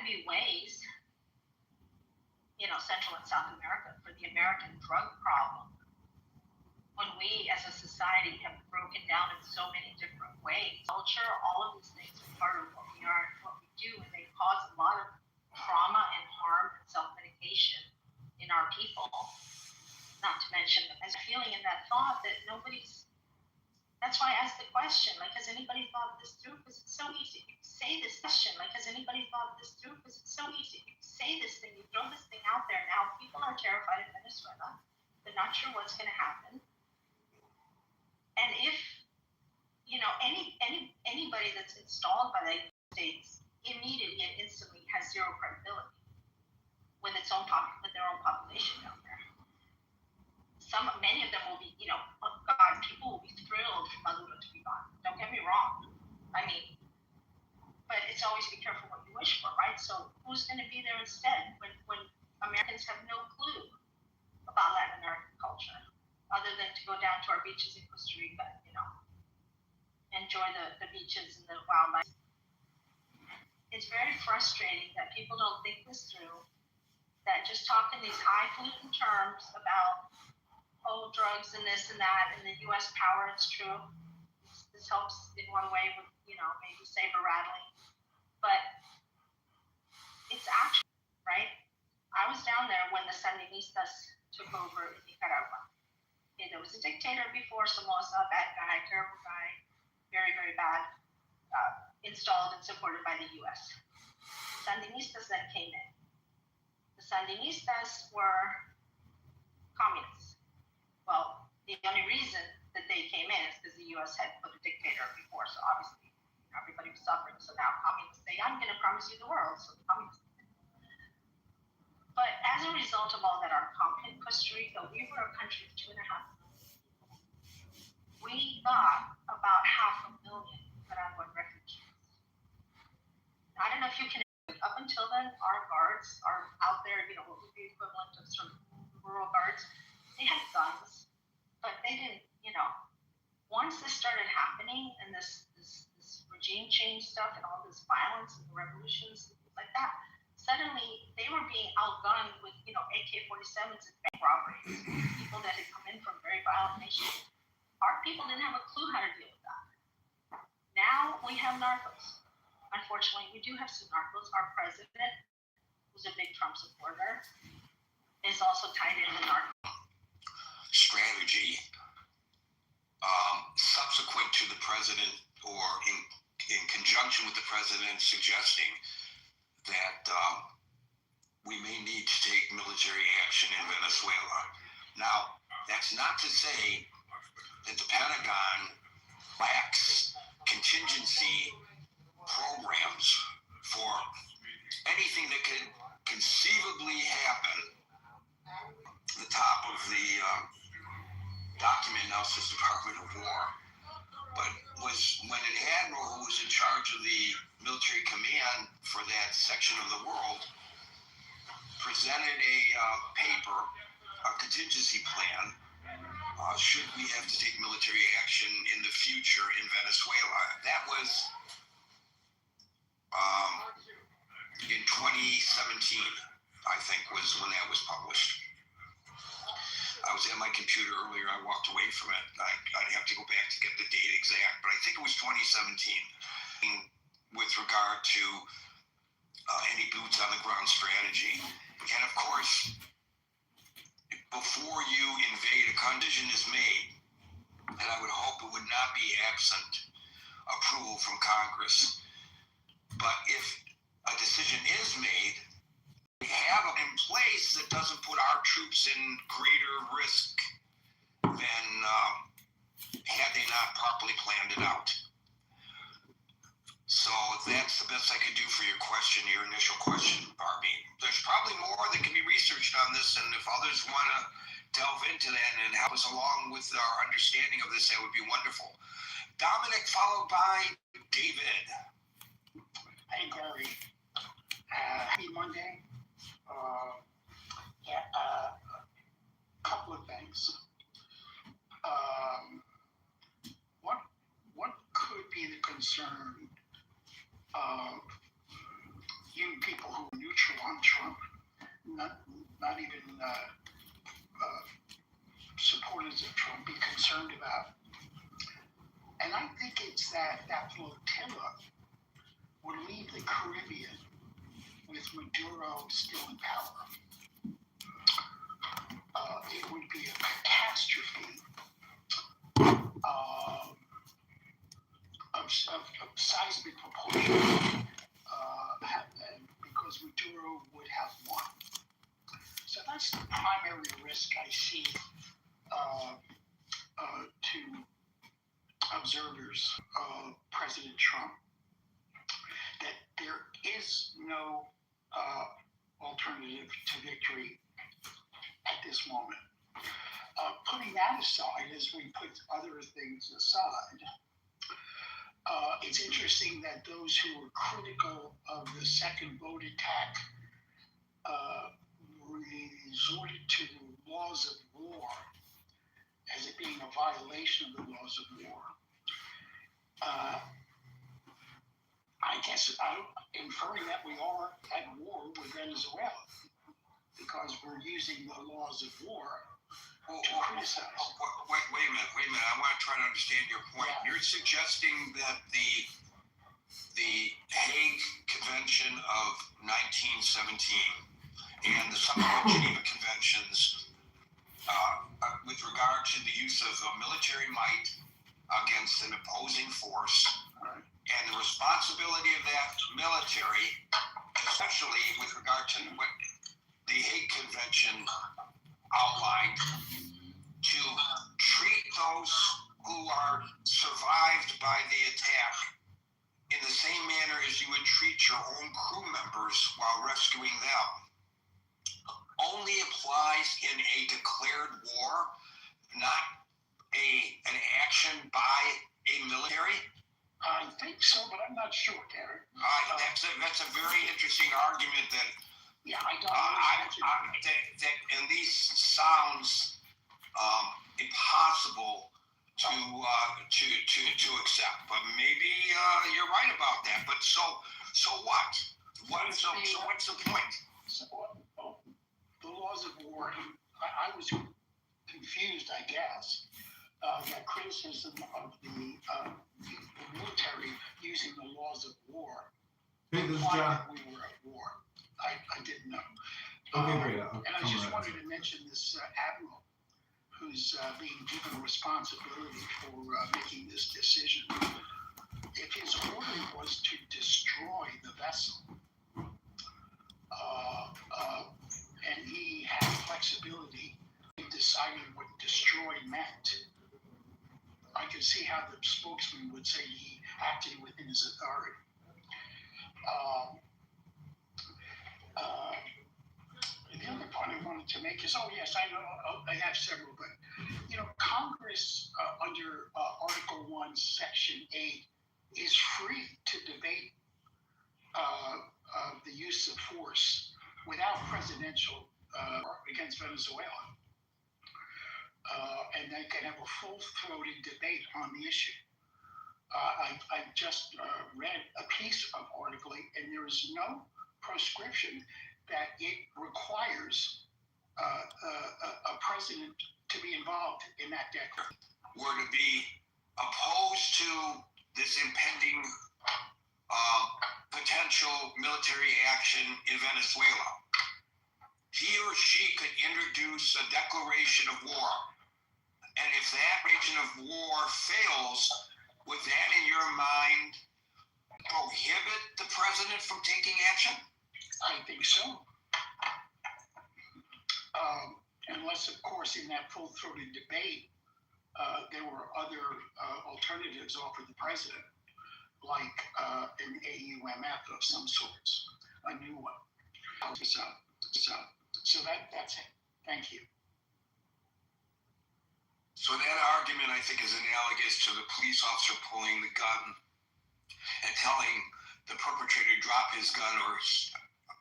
be ways, Central and South America, for the American drug problem, when we as a society have broken down in so many different ways. Culture, all of these things are part of what we are and what we do, and they cause a lot of trauma and harm and self-medication in our people. Not to mention the feeling in that thought that that's why I asked the question, has anybody thought this through? Because it's so easy. You say this question, has anybody thought this through? Because it's so easy. You say this thing, you throw this thing out there. Now people are terrified in Venezuela. They're not sure what's going to happen. And if, anybody that's installed by the United States immediately and instantly has zero credibility with their own population down there. Many of them will be, people will be thrilled for Maduro to be gone. Don't get me wrong. But it's always be careful what you wish for, right? So who's going to be there instead when Americans have no clue about Latin American culture, other than to go down to our beaches in Costa Rica, enjoy the beaches and the wildlife. It's very frustrating that people don't think this through, that just talk in these highfalutin terms about, drugs and this and that, and the U.S. power, it's true. This helps in one way with, maybe saber rattling. But it's actually, right? I was down there when the Sandinistas took over in Nicaragua. Okay, there was a dictator before, Somoza, bad guy, terrible guy, very, very bad, installed and supported by the U.S. Sandinistas then came in. The Sandinistas were communists. Well, the only reason that they came in is because the U.S. had put a dictator before, so obviously everybody was suffering. So now communists say, I'm going to promise you the world. So the communists. But as a result of all that, our conflict in Costa Rica, we were a country of 2.5 million. We got about 500,000 Nicaraguan refugees. I don't know if you can. Up until then, our guards are out there, what would be equivalent of sort of rural guards. They had guns, but they didn't, once this started happening and this regime change stuff and all this violence and revolutions and things like that, suddenly they were being outgunned with, AK-47s and bank robberies, people that had come in from very violent nations. Our people didn't have a clue how to deal with that. Now we have narcos. Unfortunately, we do have some narcos. Our president, who's a big Trump supporter, is also tied into narcos. Strategy subsequent to the president, or in conjunction with the president, suggesting that we may need to take military action in Venezuela. Now, that's not to say that the Pentagon lacks contingency programs for anything that could conceivably happen. The top of the document now says Department of War, but was when an admiral who was in charge of the military command for that section of the world presented a paper, a contingency plan, should we have to take military action in the future in Venezuela. That was in 2017, I think, was when that was published. I was at my computer earlier. I walked away from it. I'd have to go back to get the date exact, but I think it was 2017 with regard to any boots on the ground strategy. And of course, before you invade, a condition is made, and I would hope it would not be absent approval from Congress. But if a decision is made, we have it in place that doesn't put our troops in greater risk than had they not properly planned it out. So that's the best I could do for your question, your initial question, Barbie. There's probably more that can be researched on this, and if others want to delve into that and help us along with our understanding of this, that would be wonderful. Dominic, followed by David. Hey, Gary. Happy Monday. Couple of things. What could be the concern of you people who Trump, not even supporters of Trump, be concerned about. And I think it's that flotilla would leave the Caribbean with Maduro still in power. It would be a catastrophe of seismic proportion, because Maduro would have won. So that's the primary risk I see to observers of President Trump, that there is no alternative to victory at this moment. Putting that aside, as we put other things aside, it's interesting that those who were critical of the second vote attack resorted to the laws of war as it being a violation of the laws of war. I guess I'm inferring that we are at war with Venezuela because we're using the laws of war to criticize. Wait a minute. I want to try to understand your point. Yeah. You're suggesting that the Hague Convention of 1917 and the subsequent Geneva Conventions with regard to the use of military might against an opposing force, and the responsibility of that military, especially with regard to what the Hague Convention outlined, to treat those who are survived by the attack in the same manner as you would treat your own crew members while rescuing them, only applies in a declared war, not an action by a military? I think so, but I'm not sure, Gary. That's a very interesting argument that I don't know. that at least sounds impossible to accept. But maybe you're right about that. But so what? So what's the point? So, the laws of war. I was confused, I guess. That criticism of the military using the laws of war. Hey, this is John. We were at war. I didn't know. Okay, great. And I just wanted to mention this admiral who's being given responsibility for making this decision. If his order was to destroy the vessel, and he had flexibility in deciding what destroy meant, I could see how the spokesman would say he acted within his authority. The other point I wanted to make is, yes, I know I have several, but Congress under Article 1, Section 8 is free to debate the use of force without presidential against Venezuela. And they can have a full-throated debate on the issue. I just read a piece of Article 8, and there is no prescription that it requires a president to be involved in that declaration. Were to be opposed to this impending potential military action in Venezuela, he or she could introduce a declaration of war. And if that declaration of war fails, would that, in your mind, prohibit the president from taking action? I think so. Unless, of course, in that full-throated debate, there were other alternatives offered the president, like an AUMF of some sorts, a new one. So that's it. Thank you. So that argument, I think, is analogous to the police officer pulling the gun and telling the perpetrator to drop his gun or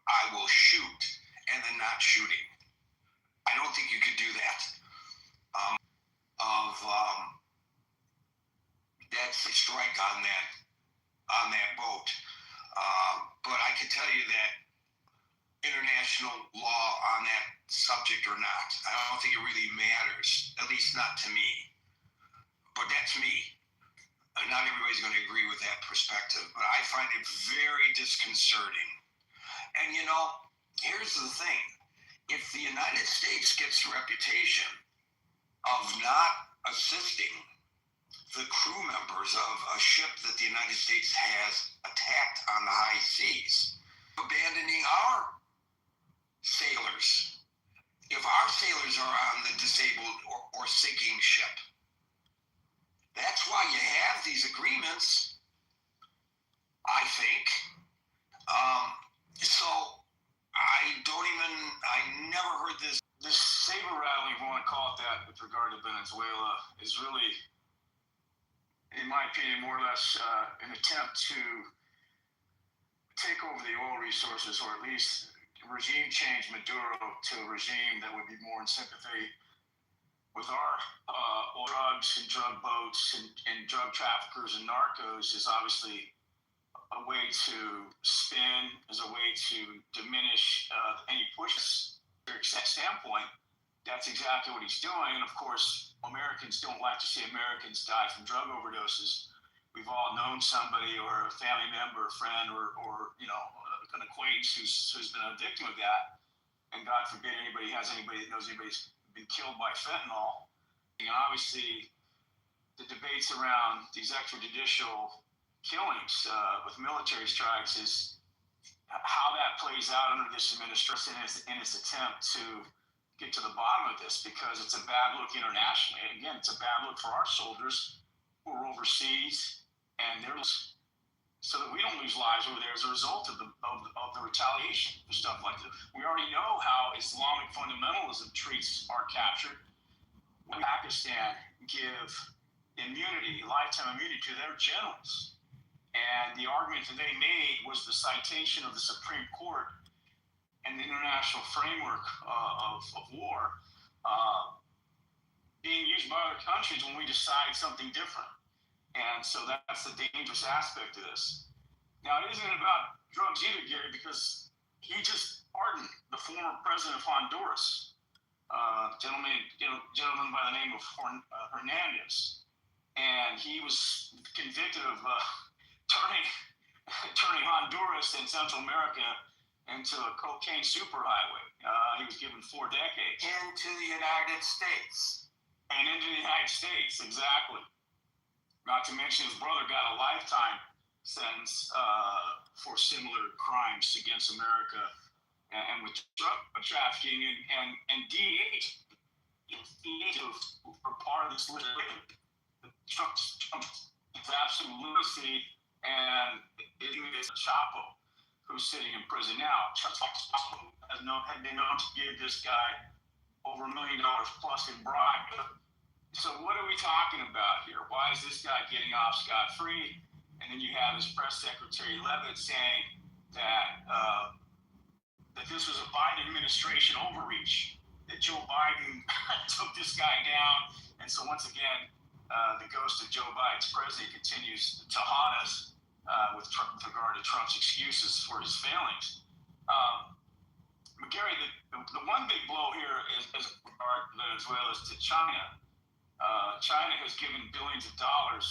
I will shoot, and then not shooting. I don't think you could do that. That's a strike on that boat. But I can tell you that international international law on that subject or not. I don't think it really matters, at least not to me. But that's me. Not everybody's going to agree with that perspective, but I find it very disconcerting. And here's the thing. If the United States gets the reputation of not assisting the crew members of a ship that the United States has attacked on the high seas, abandoning our sailors, if our sailors are on the disabled or sinking ship, that's why you have these agreements, I think. So I never heard this. This saber rattling, if you want to call it that, with regard to Venezuela, is really, in my opinion, more or less an attempt to take over the oil resources, or at least regime change Maduro to a regime that would be more in sympathy with our oil drugs and drug boats and drug traffickers and narcos. Is obviously a way to spin, as a way to diminish any pushes. From that standpoint, that's exactly what he's doing. And of course, Americans don't like to see Americans die from drug overdoses. We've all known somebody, or a family member, a friend, or an acquaintance who's been a victim of that. And God forbid anybody that knows anybody's been killed by fentanyl. And obviously, the debates around these extrajudicial killings with military strikes is how that plays out under this administration in its attempt to get to the bottom of this, because it's a bad look internationally. And again, it's a bad look for our soldiers who are overseas, and so that we don't lose lives over there as a result of the retaliation for stuff like this. We already know how Islamic fundamentalism treats our captured. Pakistan give lifetime immunity to their generals. And the argument that they made was the citation of the Supreme Court and the international framework of war being used by other countries when we decide something different. And so that's the dangerous aspect of this. Now, it isn't about drugs either, Gary, because he just pardoned the former president of Honduras, gentleman by the name of Hernandez. And he was convicted of turning Honduras and Central America into a cocaine superhighway. He was given 4 decades. Into the United States. And into the United States, exactly. Not to mention his brother got a lifetime sentence for similar crimes against America and with drug trafficking. And DEA were part of this litigation. Trump's absolute lunacy. And it is Chapo, who's sitting in prison now. Chapo had been known to give this guy over $1 million plus in bribe. So what are we talking about here? Why is this guy getting off scot-free? And then you have his press secretary Levitt saying that this was a Biden administration overreach, that Joe Biden took this guy down. And so once again, the ghost of Joe Biden's president continues to haunt us with regard to Trump's excuses for his failings. But Gary, the one big blow here is regard Venezuela is to China. China has given billions of dollars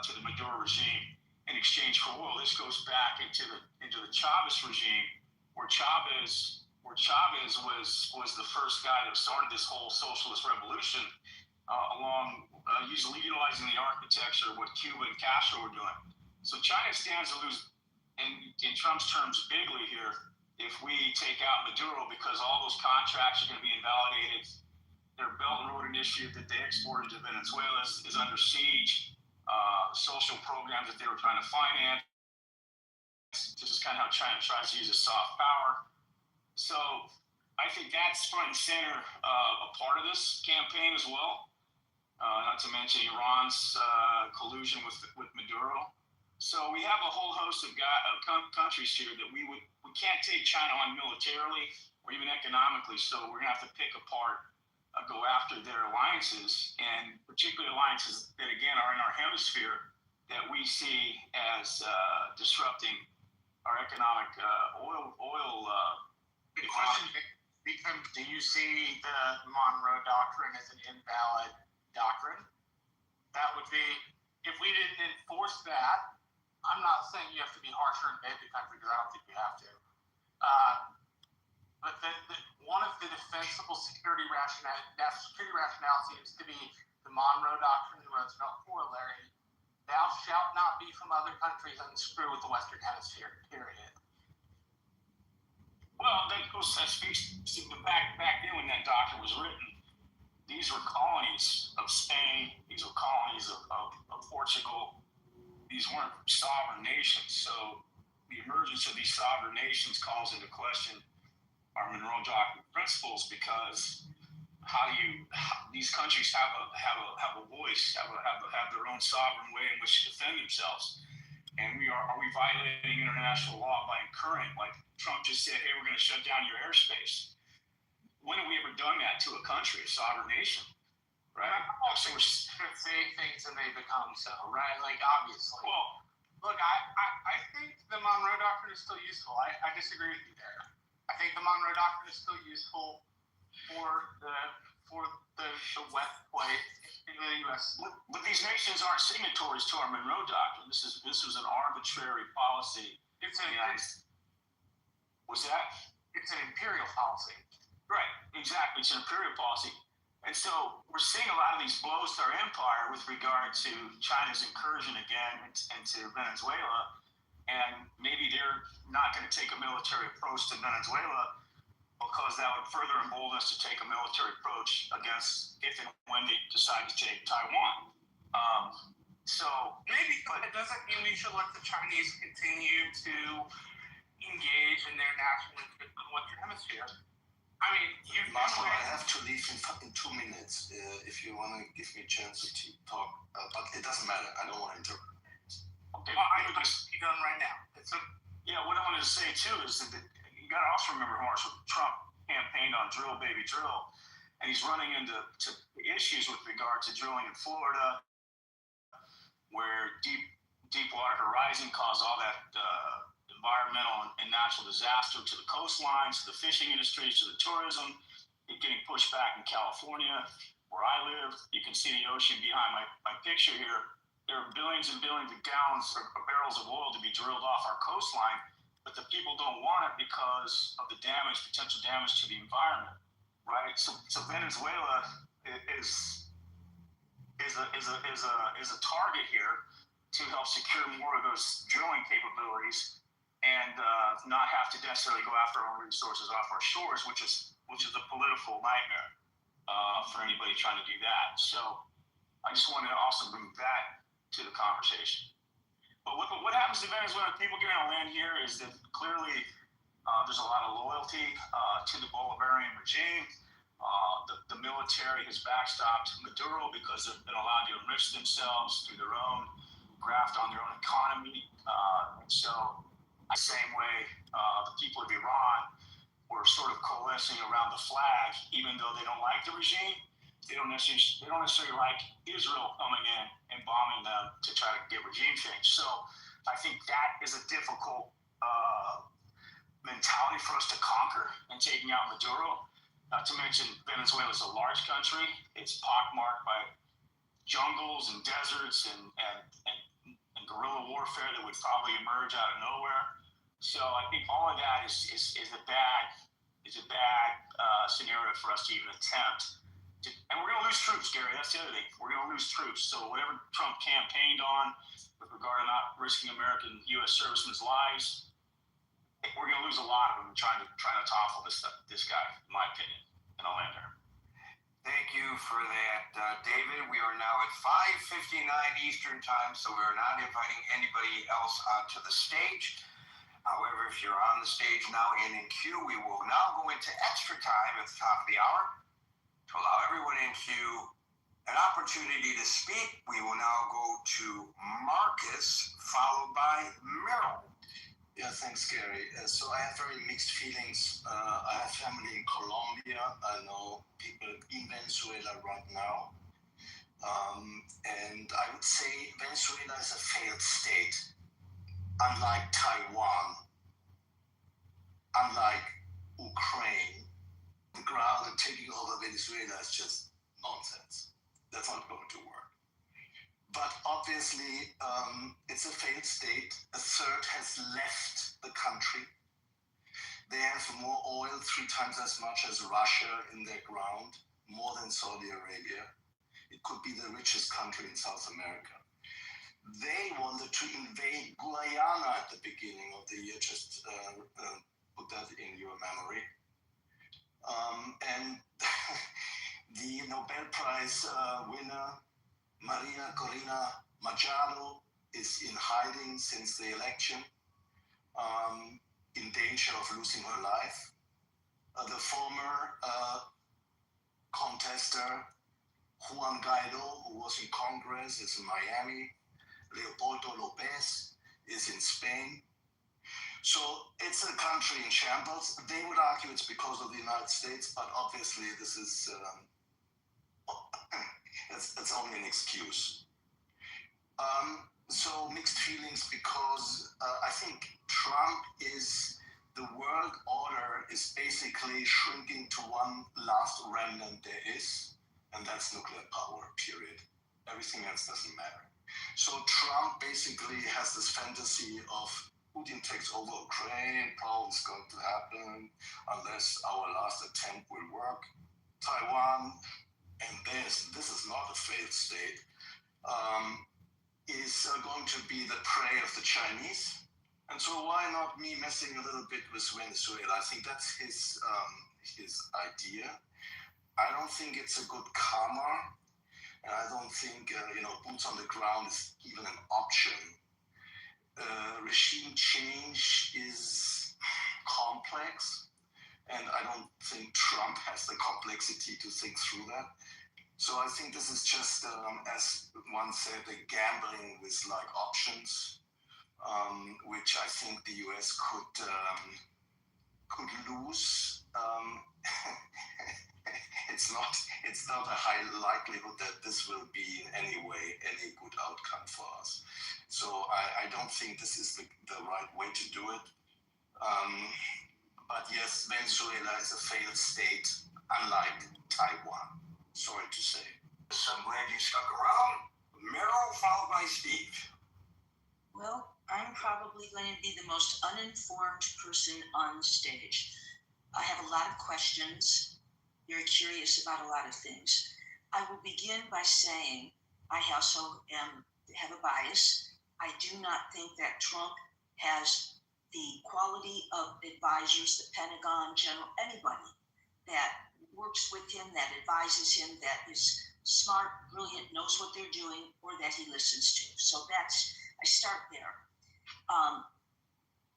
to the Maduro regime in exchange for oil. This goes back into the Chavez regime, where Chavez was the first guy that started this whole socialist revolution, utilizing the architecture of what Cuba and Castro were doing. So China stands to lose, in Trump's terms, bigly here if we take out Maduro, because all those contracts are going to be invalidated. Their Belt and Road Initiative that they exported to Venezuela is under siege. Social programs that they were trying to finance. This is kind of how China tries to use a soft power. So I think that's front and center a part of this campaign as well. Not to mention Iran's collusion with Maduro. So we have a whole host of countries here that we can't take China on militarily or even economically. So we're gonna have to pick apart, go after their alliances, and particularly alliances that again are in our hemisphere that we see as disrupting our economic oil The question becomes, do you see the Monroe Doctrine as an invalid doctrine? That would be, if we didn't enforce that, I'm not saying you have to be harsher in the country, because I don't think we have to. But one of the defensible security rationale seems to be the Monroe Doctrine, the Roosevelt Corollary. Thou shalt not be from other countries and screw with the Western Hemisphere, period. Well, that speaks to back then when that doctrine was written. These were colonies of Spain. These were colonies of Portugal. These weren't sovereign nations. So the emergence of these sovereign nations calls into question our Monroe Doctrine principles, because these countries have a voice, have their own sovereign way in which to defend themselves. And are we violating international law by incurring, like Trump just said, hey, we're going to shut down your airspace? When have we ever done that to a country, a sovereign nation? Right? So we're going to say things and they become so, right? Like, obviously. Well, look, I think the Monroe Doctrine is still useful. I disagree with you there. I think the Monroe Doctrine is still useful for the West plate in the U.S. But these nations aren't signatories to our Monroe Doctrine. This was an arbitrary policy. What's that? It's an imperial policy. Right, exactly. It's an imperial policy. And so we're seeing a lot of these blows to our empire with regard to China's incursion again into Venezuela. And maybe they're not going to take a military approach to Venezuela, because that would further embolden us to take a military approach against if and when they decide to take Taiwan. But it doesn't mean we should let the Chinese continue to engage in their national interest in the Western Hemisphere. I mean, Marshall, I have to leave in 2 minutes. If you want to give me a chance to talk, but it doesn't matter. I don't want to interrupt. Okay, I'm going to be done right now. What I wanted to say too is that you got to also remember, Marshall, Trump campaigned on drill, baby, drill, and he's running into issues with regard to drilling in Florida, where Deepwater Horizon caused all that environmental and natural disaster to the coastlines, to the fishing industries, to the tourism. It's getting pushed back in California, where I live. You can see the ocean behind my picture here. There are billions and billions of gallons or barrels of oil to be drilled off our coastline, but the people don't want it because of the potential damage to the environment, right? So Venezuela is a target here to help secure more of those drilling capabilities and not have to necessarily go after our own resources off our shores, which is a political nightmare for anybody trying to do that. So I just wanted to also bring that to the conversation. But what happens to Venezuelan people getting on land here is that clearly there's a lot of loyalty to the Bolivarian regime. The military has backstopped Maduro because they've been allowed to enrich themselves through their own graft on their own economy. So the same way the people of Iran were sort of coalescing around the flag, even though they don't like the regime. They don't necessarily like Israel coming in and bombing them to try to get regime change. So I think that is a difficult mentality for us to conquer in taking out Maduro. Not to mention Venezuela is a large country. It's pockmarked by jungles and deserts and guerrilla warfare that would probably emerge out of nowhere. So I think all of that is a bad scenario for us to even attempt. And we're going to lose troops, Gary. That's the other thing. We're going to lose troops. So whatever Trump campaigned on with regard to not risking American U.S. servicemen's lives, we're going to lose a lot of them trying to topple this guy, in my opinion. And I'll end there. Thank you for that, David. We are now at 5:59 Eastern Time, so we are not inviting anybody else onto the stage. However, if you're on the stage now and in queue, we will now go into extra time at the top of the hour to allow everyone in queue an opportunity to speak. We will now go to Marcus, followed by Merrill. Yeah, thanks, Gary. So I have very mixed feelings. I have family in Colombia. I know people in Venezuela right now. And I would say Venezuela is a failed state. Unlike Taiwan, unlike Ukraine. taking over Venezuela is just nonsense. That's not going to work. But obviously, it's a failed state. A third has left the country. They have more oil, 3 times as much as Russia in their ground, more than Saudi Arabia. It could be the richest country in South America. They wanted to invade Guyana at the beginning of the year, just put that in your memory. And the Nobel Prize winner, Maria Corina Machado, is in hiding since the election, in danger of losing her life. The former contester, Juan Guaido, who was in Congress, is in Miami. Leopoldo Lopez is in Spain. So it's a country in shambles. They would argue it's because of the United States, but obviously this is that's only an excuse. So mixed feelings because I think Trump is, the world order is basically shrinking to one last remnant there is, and that's nuclear power, period. Everything else doesn't matter. So Trump basically has this fantasy of Putin takes over Ukraine, probably is going to happen unless our last attempt will work. Taiwan, and this is not a failed state, is going to be the prey of the Chinese. And so why not me messing a little bit with Venezuela? I think that's his idea. I don't think it's a good karma. And I don't think, boots on the ground is even an option. Regime change is complex, and I don't think Trump has the complexity to think through that. So I think this is just, as one said, a gambling with like options, which I think the US could lose. It's not a high likelihood that this will be in any way any good outcome for us. So I don't think this is the right way to do it. But yes, Venezuela is a failed state, unlike Taiwan. Sorry to say. I'm glad you stuck around. Meryl, followed by Steve. Well, I'm probably going to be the most uninformed person on the stage. I have a lot of questions. You're curious about a lot of things. I will begin by saying I also have a bias. I do not think that Trump has the quality of advisors, the Pentagon, General, anybody that works with him, that advises him, that is smart, brilliant, knows what they're doing, or that he listens to. So I start there.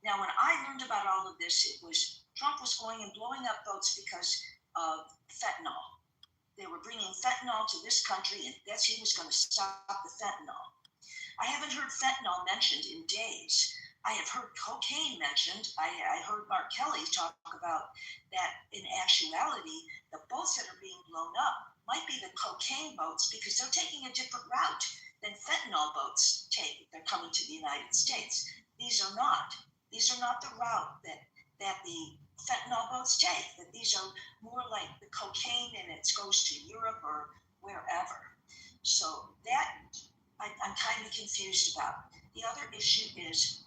Now, when I learned about all of this, it was Trump was going and blowing up boats because of fentanyl. They were bringing fentanyl to this country, and he was going to stop the fentanyl. I haven't heard fentanyl mentioned in days. I have heard cocaine mentioned. I heard Mark Kelly talk about that in actuality, the boats that are being blown up might be the cocaine boats because they're taking a different route than fentanyl boats take. They're coming to the United States. These are not the route that the fentanyl boats take, that these are more like the cocaine and it goes to Europe or wherever. So that I'm kind of confused about. The other issue is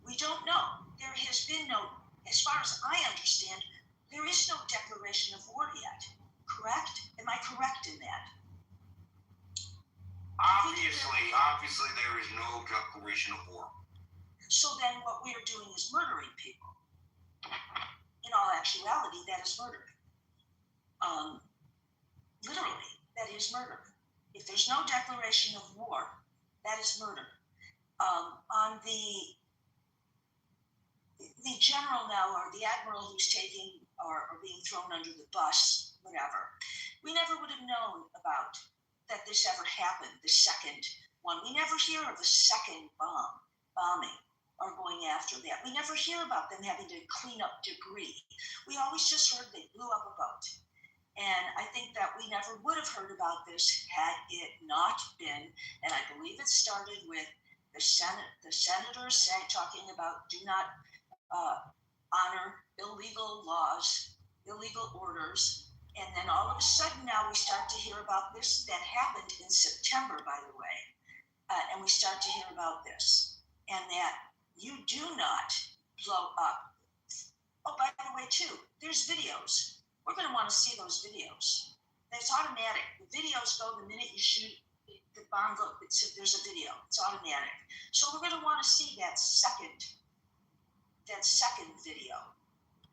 we don't know. There has been no, as far as I understand, there is no declaration of war yet, correct? Am I correct in that? Obviously there is no declaration of war. So then what we are doing is murdering people. In all actuality, that is murder. Literally, that is murder. If there's no declaration of war, that is murder. On the general now, or the admiral who's taking or being thrown under the bus, whatever, we never would have known about that this ever happened, the second one. We never hear of a second bombing or going after that. We never hear about them having to clean up debris. We always just heard they blew up a boat. And I think that we never would have heard about this had it not been, and I believe it started with the senators talking about do not honor illegal laws, illegal orders, And then all of a sudden now we start to hear about this. That happened in September, by the way. And we start to hear about this. And that you do not blow up. Oh, by the way, too, there's videos. We're going to want to see those videos. It's automatic. The videos go the minute you shoot the bomb. There's a video. It's automatic. So we're going to want to see that second video.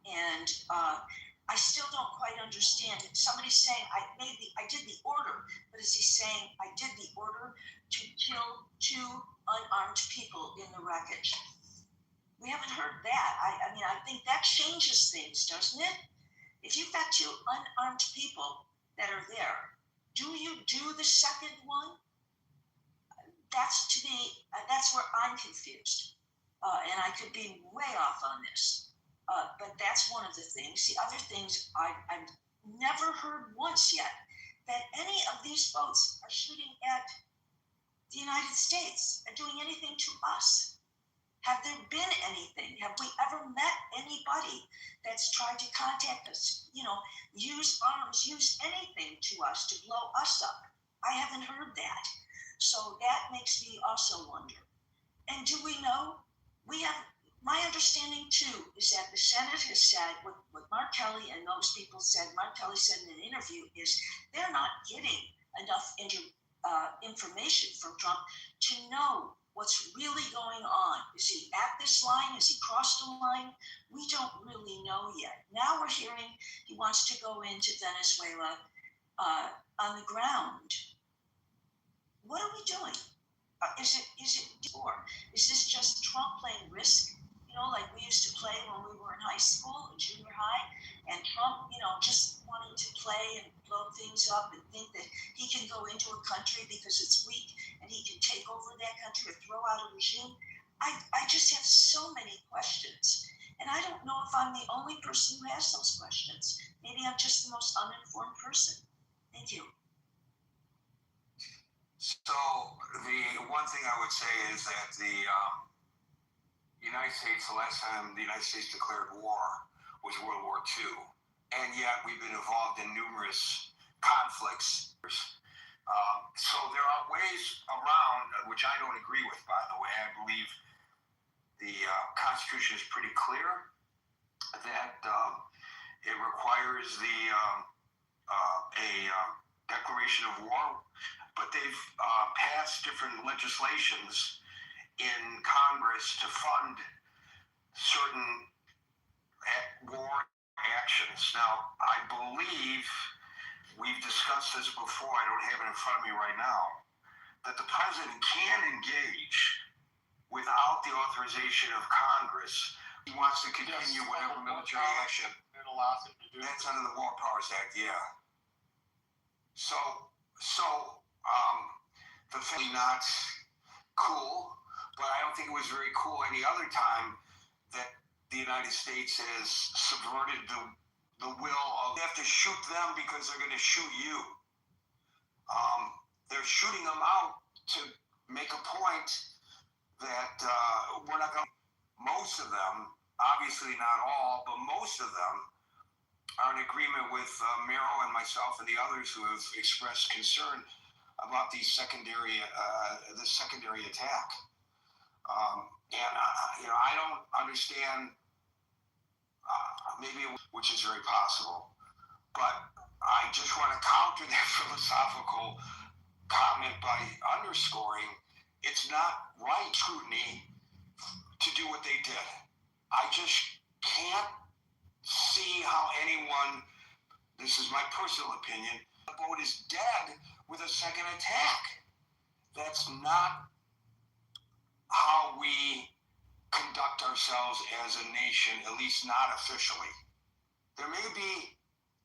And I still don't quite understand. Somebody's saying I did the order, but is he saying I did the order to kill 2 unarmed people in the wreckage? We haven't heard that. I mean, I think that changes things, doesn't it? If you've got 2 unarmed people that are there, do you do the second one? That's to me, that's where I'm confused. And I could be way off on this. But that's one of the things. The other things I've never heard once yet that any of these boats are shooting at the United States and doing anything to us. Have there been anything? Have we ever met anybody that's tried to contact us? You know, use arms, use anything to us to blow us up? I haven't heard that. So that makes me also wonder. And do we know? We have, my understanding too is that the Senate has said, what Mark Kelly and those people said, Mark Kelly said in an interview, is they're not getting enough information from Trump to know what's really going on. Is he at this line? Has he crossed the line? We don't really know yet. Now we're hearing he wants to go into Venezuela on the ground. What are we doing? Is it is this just Trump playing Risk? You know, like we used to play when we were in high school, junior high, and Trump, you know, just wanting to play and blow things up and think that he can go into a country because it's weak and he can take over that country or throw out a regime. I just have so many questions. And I don't know if I'm the only person who has those questions. Maybe I'm just the most uninformed person. Thank you. So the one thing I would say is that the United States, the last time the United States declared war was World War II. And yet we've been involved in numerous conflicts. So there are ways around, which I don't agree with, by the way. I believe the Constitution is pretty clear that it requires a declaration of war, but they've passed different legislations in Congress to fund certain war actions. Now, I believe we've discussed this before. I don't have it in front of me right now, that the president can engage without the authorization of Congress. He wants to continue whatever military action. It allows him to do That's under the War Powers Act, yeah. So the thing not cool, but I don't think it was very cool any other time that the United States has subverted the will of. They have to shoot them because they're going to shoot you. They're shooting them out to make a point that we're not going to. Most of them, obviously not all, but most of them are in agreement with Mero and myself and the others who have expressed concern about the secondary attack. And I don't understand, maybe, which is very possible, but I just want to counter that philosophical comment by underscoring it's not right scrutiny to do what they did. I just can't see how anyone, this is my personal opinion, the boat is dead with a second attack. That's not how we conduct ourselves as a nation, at least not officially. There may be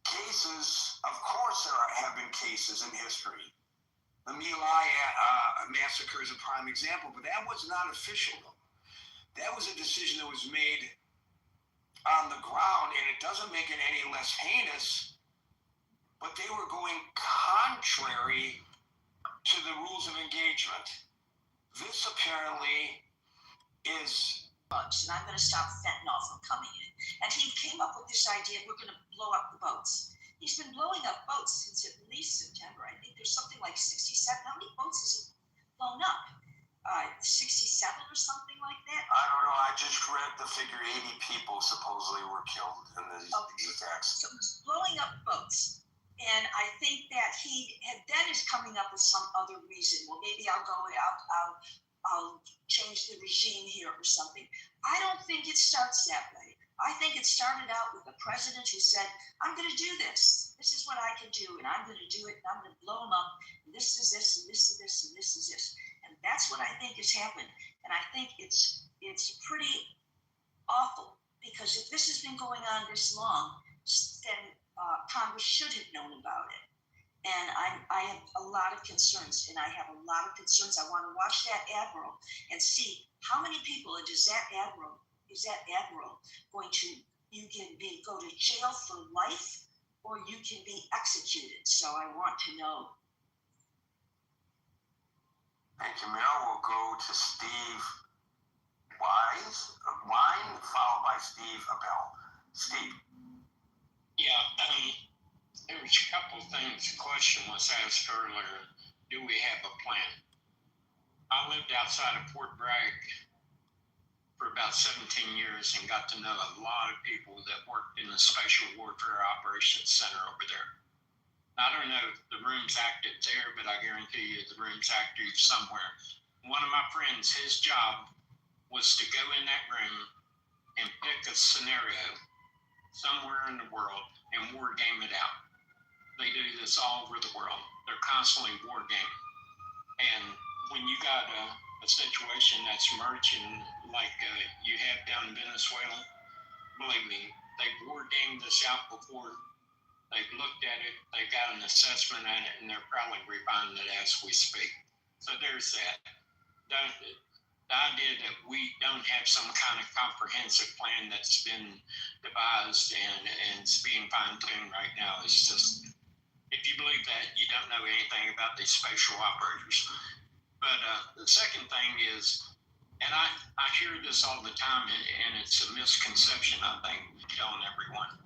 cases, of course there have been cases in history. The My Lai massacre is a prime example, but that was not official. That was a decision that was made on the ground, and it doesn't make it any less heinous, but they were going contrary to the rules of engagement. This apparently is... And I'm going to stop fentanyl from coming in. And he came up with this idea, we're going to blow up the boats. He's been blowing up boats since at least September. I think there's something like 67. How many boats has he blown up? 67 or something like that. I don't know. I just read the figure 80 people supposedly were killed in these attacks. So he's blowing up boats. And I think that he then is coming up with some other reason. Well, maybe I'll change the regime here or something. I don't think it starts that way. I think it started out with a president who said, I'm going to do this. This is what I can do, and I'm going to do it, and I'm going to blow them up. And this is this, and this is this, and this is this. And that's what I think has happened. And I think it's pretty awful, because if this has been going on this long, then Congress should have known about it. And I have a lot of concerns, and I have a lot of concerns. I want to watch that admiral and see how many people is that admiral going to, you can go to jail for life, or you can be executed. So I want to know. Thank you, Mayor. We'll go to Steve Wine, followed by Steve Appel. Steve. Yeah, there was a couple of things. The question was asked earlier, do we have a plan? I lived outside of Fort Bragg for about 17 years and got to know a lot of people that worked in the Special Warfare Operations Center over there. I don't know if the room's active there, but I guarantee you the room's active somewhere. One of my friends, his job was to go in that room and pick a scenario somewhere in the world and war game it out. They do this all over the world. They're constantly war gaming. And when you got a situation that's emerging like you have down in Venezuela, believe me, they've war gamed this out before. They've looked at it, they've got an assessment on it, and they're probably refining it as we speak. So there's that. The idea that we don't have some kind of comprehensive plan that's been devised and it's being fine-tuned right now is just, if you believe that, you don't know anything about these special operators. But the second thing is, and I hear this all the time, and it's a misconception, I think, telling everyone.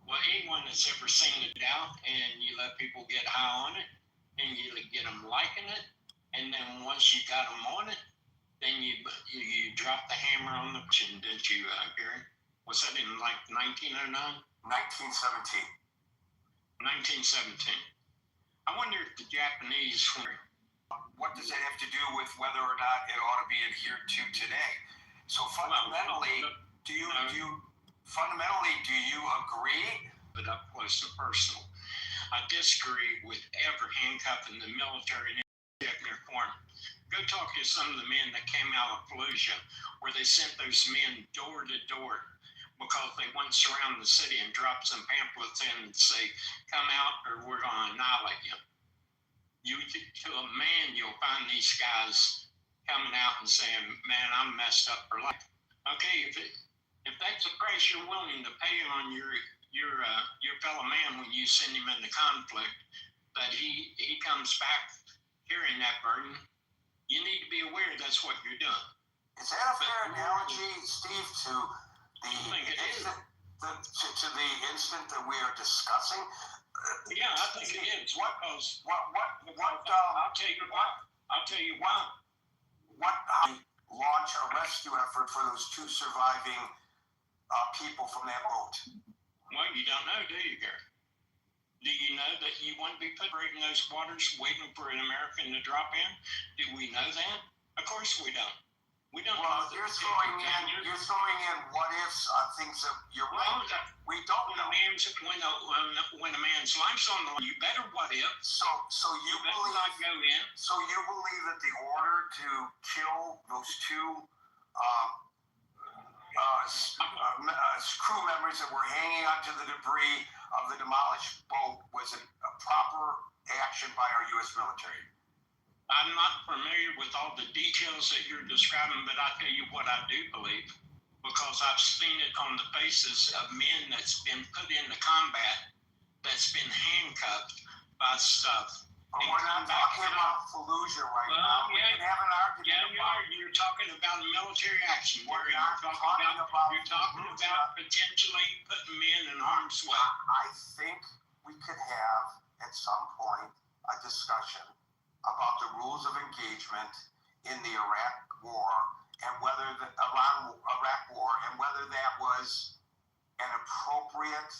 Well, anyone that's ever seen it out and you let people get high on it and you get them liking it, and then once you got them on it, then you drop the hammer on the chin, didn't you, Gary? Was that in like 1909? 1917. 1917. I wonder if the Japanese were. What does that have to do with whether or not it ought to be adhered to today? So fundamentally, do you agree? But up close and personal, I disagree with ever handcuffing the military in their form. Go talk to some of the men that came out of Fallujah, where they sent those men door to door because they wouldn't surround the city and drop some pamphlets in and say, come out or we're going to annihilate you. To a man, you'll find these guys coming out and saying, man, I'm messed up for life. Okay, if that's the price you're willing to pay on your fellow man when you send him into conflict, that he comes back carrying that burden, you need to be aware that's what you're doing. Is that a fair analogy, Steve, to the incident that we are discussing? Yeah, I think it is. I'll tell you why. Launch a rescue effort for those two surviving people from that boat? Well, you don't know, do you, Gary? Do you know that you wouldn't be putting those waters waiting for an American to drop in? Do we know that? Of course we don't. We don't. Well, you're throwing in what ifs on things that you're right. We don't know. When a man's life's on the line, you better what if. So you believe not go in. So you believe that the order to kill those two crew members that were hanging onto the debris of the demolished boat was a proper action by our U.S. military? I'm not familiar with all the details that you're describing, but I'll tell you what I do believe, because I've seen it on the faces of men that's been put into combat, that's been handcuffed by stuff. But we're not talking about Fallujah now. We can have an argument. Yeah, you're talking about military action. We're You're not talking talking about potentially putting men in harm's way. I think we could have at some point a discussion about the rules of engagement in the Iraq War and whether Iraq War and whether that was an appropriate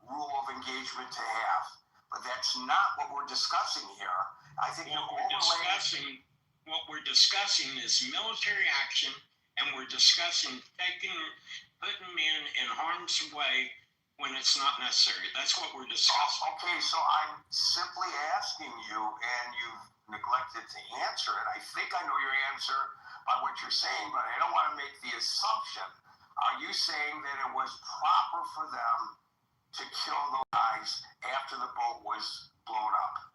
rule of engagement to have. But that's not what we're discussing here. I think what we're discussing is military action, and we're discussing putting men in harm's way when it's not necessary. That's what we're discussing. Okay, so I'm simply asking you, and you've neglected to answer it. I think I know your answer by what you're saying, but I don't want to make the assumption. Are you saying that it was proper for them to kill those guys after the boat was blown up?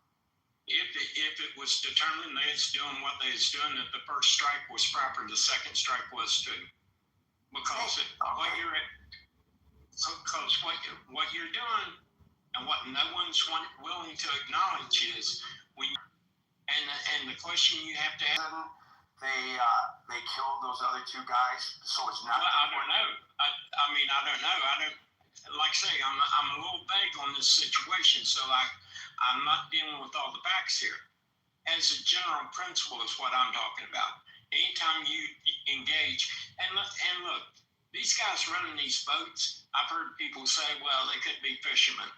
If it was determined they was doing what they was doing, that the first strike was proper, the second strike was too. Because what you're doing, and what no one's willing to acknowledge is when. And the question you have to ask. They killed those other two guys, so it's not. Well, I don't know. I mean, I don't know. I don't. Like I say, I'm a little vague on this situation, so I'm not dealing with all the facts here. As a general principle is what I'm talking about. Anytime you engage, and look, these guys running these boats, I've heard people say, well, they could be fishermen.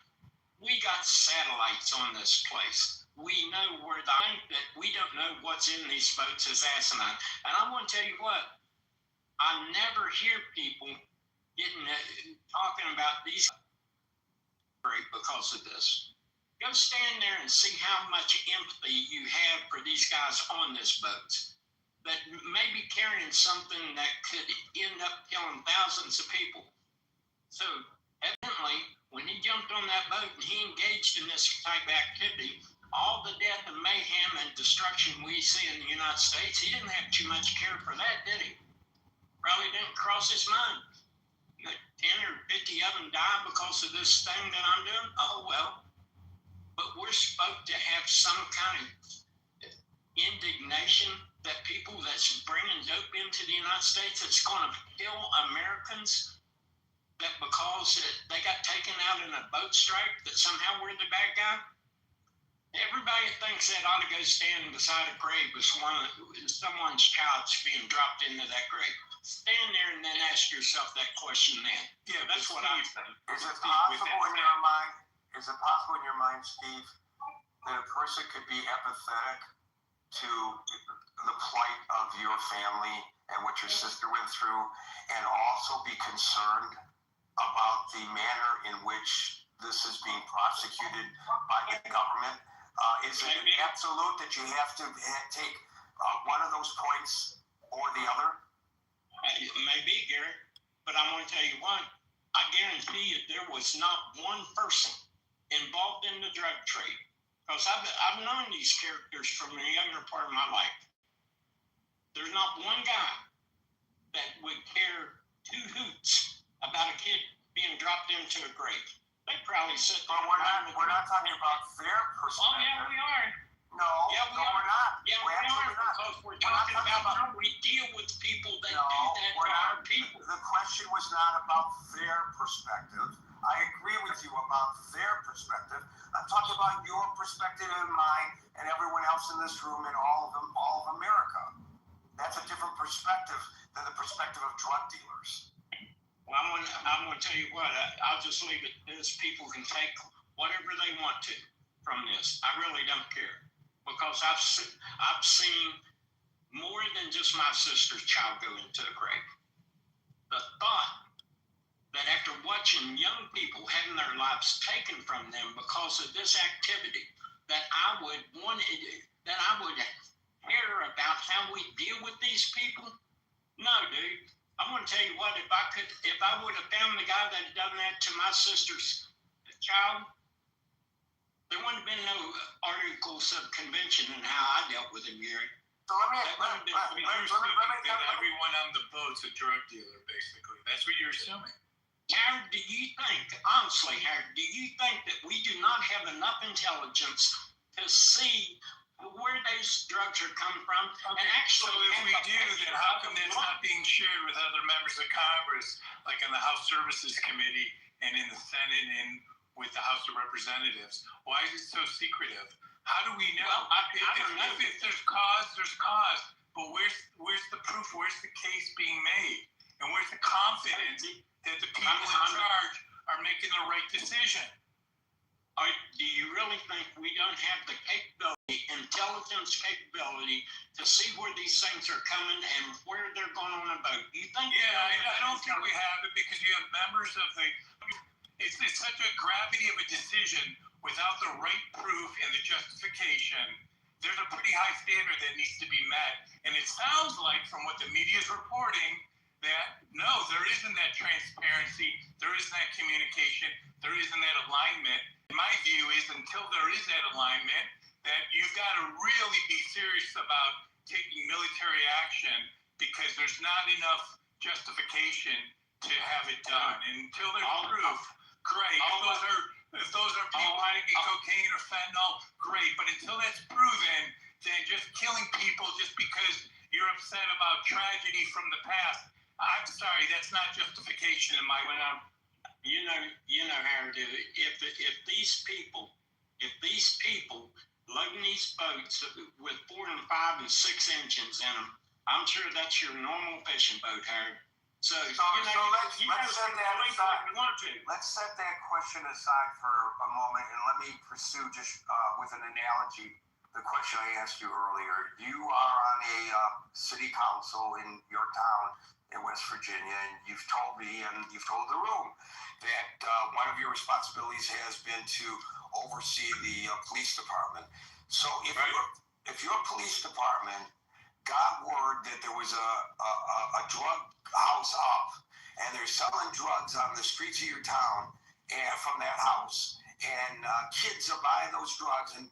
We got satellites on this place. We know where the think that we don't know what's in these boats is asinine. And I want to tell you what, I never hear people talking about these because of this. Go stand there and see how much empathy you have for these guys on this boat that may be carrying something that could end up killing thousands of people. So evidently, when he jumped on that boat and he engaged in this type of activity, all the death and mayhem and destruction we see in the United States, he didn't have too much care for that, did he? Probably didn't cross his mind. 10 or 50 of them died because of this thing that I'm doing. Oh, well. But we're supposed to have some kind of indignation that people that's bringing dope into the United States that's going to kill Americans, that because they got taken out in a boat strike, that somehow we're the bad guy. Everybody thinks that ought to go stand beside a grave with someone's child's being dropped into that grave. Stand there and then ask yourself that question then. Yeah, that's what I'm saying. Is it possible in your mind? Is it possible in your mind, Steve, that a person could be empathetic to the plight of your family and what your sister went through, and also be concerned about the manner in which this is being prosecuted by the government? Is it absolute that you have to take one of those points or the other? Maybe, Gary, but I'm going to tell you what, I guarantee you there was not one person involved in the drug trade, because I've known these characters from the younger part of my life. There's not one guy that would care two hoots about a kid being dropped into a grave. They probably sit there. But we're not talking about their perspective. Oh, yeah, we are. No, we're not. Yeah, we are, because we're talking about how we deal with people that do that to our people. The question was not about their perspective. I agree with you about their perspective. I'm talking about your perspective and mine and everyone else in this room and all of America. That's a different perspective than the perspective of drug dealers. Well, I'm going to tell you what, I'll just leave it as people can take whatever they want to from this. I really don't care, because I've seen more than just my sister's child go into the grave. The thought that after watching young people having their lives taken from them because of this activity, that I would care about how we deal with these people. No, dude. I'm going to tell you what, if I would have found the guy that had done that to my sister's child, there wouldn't have been no articles of convention in how I dealt with him, Gary. So let me everyone on the boat's a drug dealer, basically. That's what you're assuming. Howard, do you think, honestly, Howard, do you think that we do not have enough intelligence to see where those drugs are coming from? Okay. And actually, so if we do, then how come that's not being shared with other members of Congress, like in the House Services Committee and in the Senate and with the House of Representatives? Why is it so secretive? How do we know? Well, I don't know. If there's cause, there's cause. But where's the proof? Where's the case being made? And where's the confidence that the people in charge are making the right decision? Do you really think we don't have the capability, intelligence capability, to see where these things are coming and where they're going on a boat? Do you think? Yeah, I don't think we have it because you have members of the. It's such a gravity of a decision without the right proof and the justification. There's a pretty high standard that needs to be met, and it sounds like from what the media is reporting that no, there isn't that transparency, there isn't that communication, there isn't that alignment. My view is until there is that alignment, that you've got to really be serious about taking military action because there's not enough justification to have it done. And until there's proof, great. If those are people taking cocaine or fentanyl, great. But until that's proven, then just killing people just because you're upset about tragedy from the past, I'm sorry, that's not justification in my mind. You know how to do it. If these people loading these boats with 4 and 5 and 6 engines in them, I'm sure that's your normal fishing boat, Howard. So let's set that question aside for a moment and let me pursue just with an analogy the question I asked you earlier. You are on a city council in your town in West Virginia, and you've told me and you've told the room that one of your responsibilities has been to oversee the police department. So if your police department got word that there was a drug house up and they're selling drugs on the streets of your town and from that house, and kids are buying those drugs and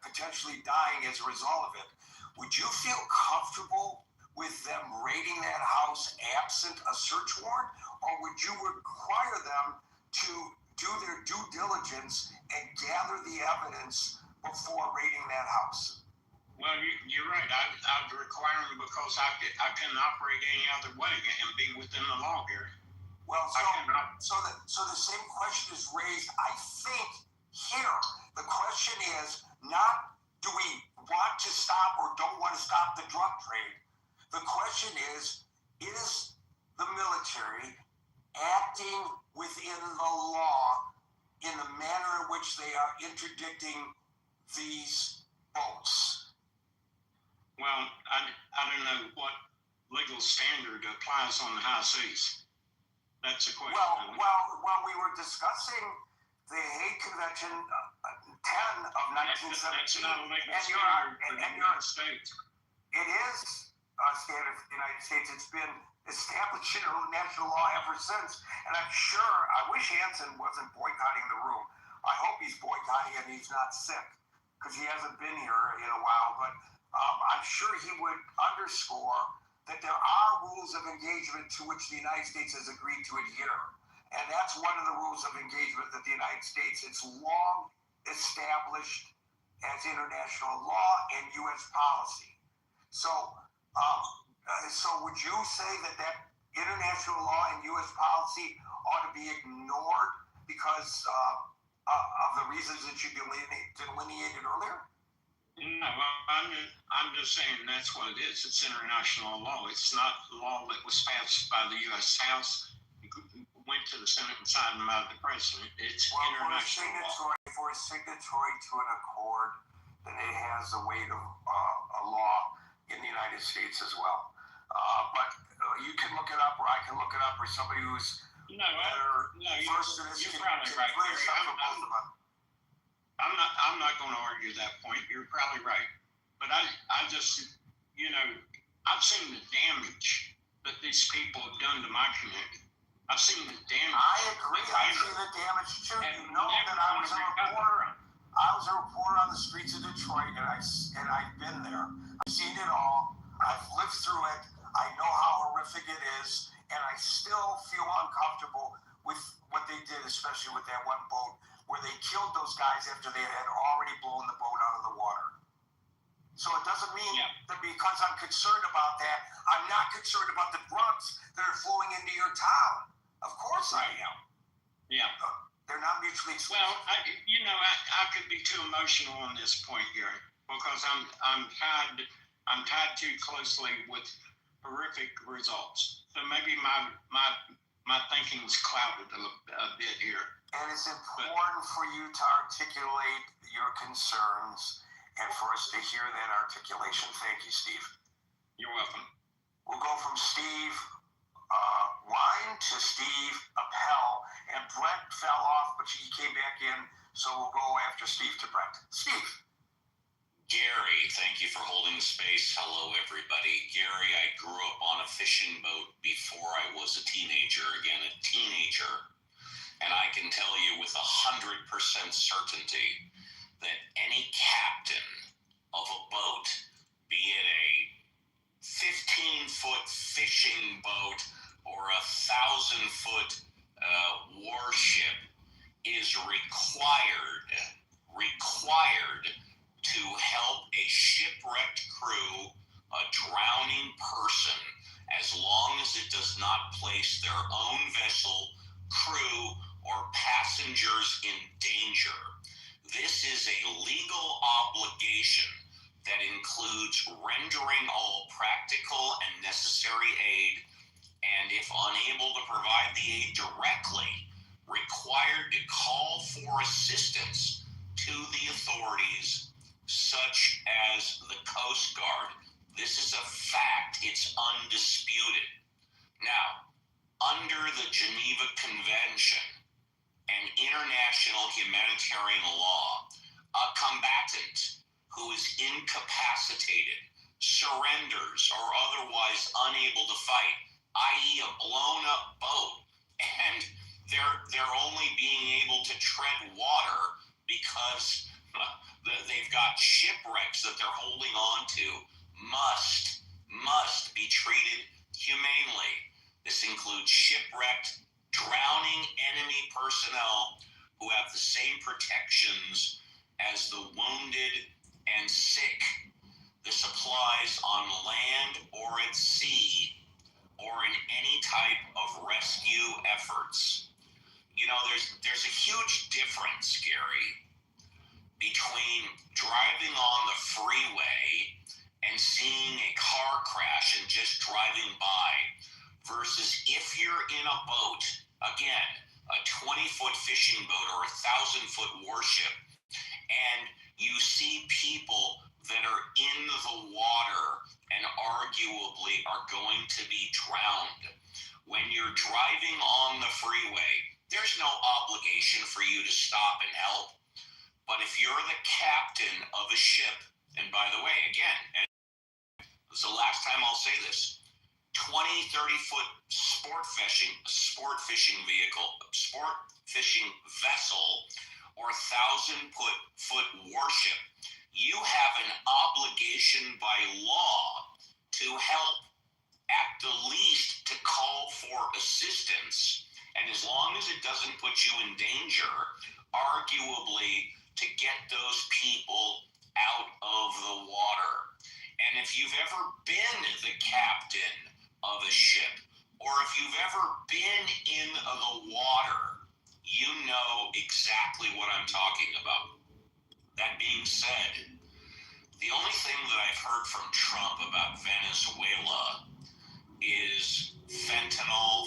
potentially dying as a result of it, would you feel comfortable with them raiding that house absent a search warrant, or would you require them to do their due diligence and gather the evidence before raiding that house? Well, you're right. I'd require them because I couldn't operate any other way and be within the law here. Well, so the same question is raised, I think, here. The question is not do we want to stop or don't want to stop the drug trade. The question is the military acting within the law in the manner in which they are interdicting these boats? Well, I don't know what legal standard applies on the high seas. That's a question. Well, we were discussing the Hague Convention 10 of 1917. That's not a legal standard for the United States. It is a standard for the United States. It's been established in international law ever since. And I'm sure, I wish Hansen wasn't boycotting the room. I hope he's boycotting and he's not sick because he hasn't been here in a while. But I'm sure he would underscore that there are rules of engagement to which the United States has agreed to adhere. And that's one of the rules of engagement that the United States, it's long established as international law and U.S. policy. So would you say that international law and U.S. policy ought to be ignored because of the reasons that you delineated earlier? No, I'm just saying that's what it is. It's international law. It's not law that was passed by the U.S. House, went to the Senate and signed by the President. It's international law. For a signatory to an accord, then it has the weight of a law in the United States as well. But you can look it up, or I can look it up, or somebody who's better versed in this you're probably right. I'm not going to argue that point. You're probably right. But I just, I've seen the damage that these people have done to my community. I've seen the damage. I agree. I've seen the damage too. You know that I was a reporter. I was a reporter on the streets of Detroit, and I've been there. I've seen it all. I've lived through it. I know how horrific it is, and I still feel uncomfortable with what they did, especially with that one boat where they killed those guys after they had already blown the boat out of the water. So it doesn't mean that because I'm concerned about that, I'm not concerned about the drugs that are flowing into your town. Of course I am. Yeah. They're not mutually please. Well, I could be too emotional on this point, Gary, because I'm tied too closely with horrific results. So maybe my thinking's clouded a bit here. And it's important for you to articulate your concerns and for us to hear that articulation. Thank you, Steve. You're welcome. We'll go from Steve Ryan to Steve Appel, and Brett fell off, but he came back in, so we'll go after Steve to Brett. Steve. Gary, thank you for holding the space. Hello, everybody. Gary, I grew up on a fishing boat before I was a teenager. Again, a teenager. And I can tell you with 100% certainty that any captain of a boat, be it a 15-foot fishing boat or a 1,000-foot warship, is required to help a shipwrecked crew, a drowning person, as long as it does not place their own vessel, crew, or passengers in danger. This is a legal obligation that includes rendering all practical and necessary aid, and if unable to provide the aid directly, required to call for assistance to the authorities, such as the Coast Guard. This is a fact. It's undisputed. Now, under the Geneva Convention and international humanitarian law, a combatant who is incapacitated, surrenders, or otherwise unable to fight, i.e. a blown up boat, and they're only being able to tread water because they've got shipwrecks that they're holding on to, must be treated humanely. This includes shipwrecked, drowning enemy personnel who have the same protections as the wounded and sick. This applies on land or at sea or in any type of rescue efforts. You know, there's a huge difference, Gary, between driving on the freeway and seeing a car crash and just driving by versus if you're in a boat, again, a 20-foot fishing boat or a 1,000-foot warship, and you see people that are in the water and arguably are going to be drowned. When you're driving on the freeway, there's no obligation for you to stop and help. But if you're the captain of a ship, and by the way, again, and this is the last time I'll say this, 20, 30-foot sport fishing vessel, or 1,000-foot warship, you have an obligation by law to help, at the least to call for assistance, and as long as it doesn't put you in danger, arguably to get those people out of the water. And if you've ever been the captain of a ship, or if you've ever been in the water, you know exactly what I'm talking about. That being said, the only thing that I've heard from Trump about Venezuela is fentanyl.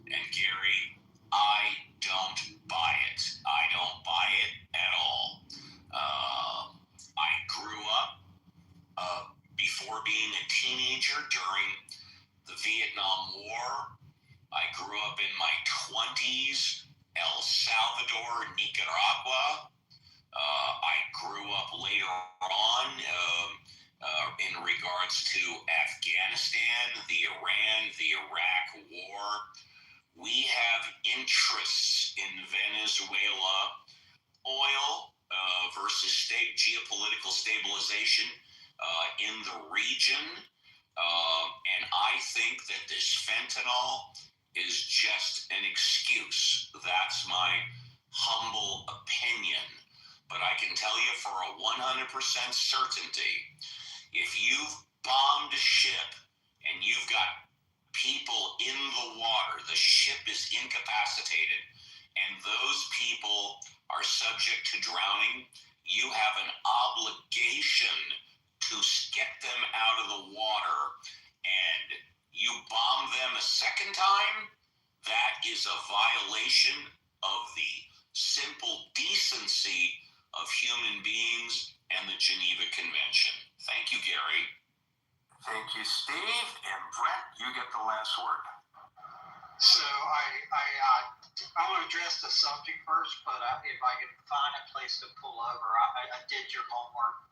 And Gary, I don't buy it. I don't buy it at all. I grew up before being a teenager during the Vietnam War. I grew up in my 20s, El Salvador, Nicaragua. I grew up later on in regards to Afghanistan, the Iraq war. We have interests in Venezuela, oil versus geopolitical stabilization in the region. And I think that this fentanyl is just an excuse. That's my humble opinion. But I can tell you for a 100% certainty, if you've bombed a ship and you've got people in the water. The ship is incapacitated, and those people are subject to drowning. You have an obligation to get them out of the water, and you bomb them a second time. That is a violation of the simple decency of human beings and the Geneva Convention. Thank you, Gary. Thank you, Steve. And Brett, you get the last word. So I want to address the subject first, but if I could find a place to pull over, I did your homework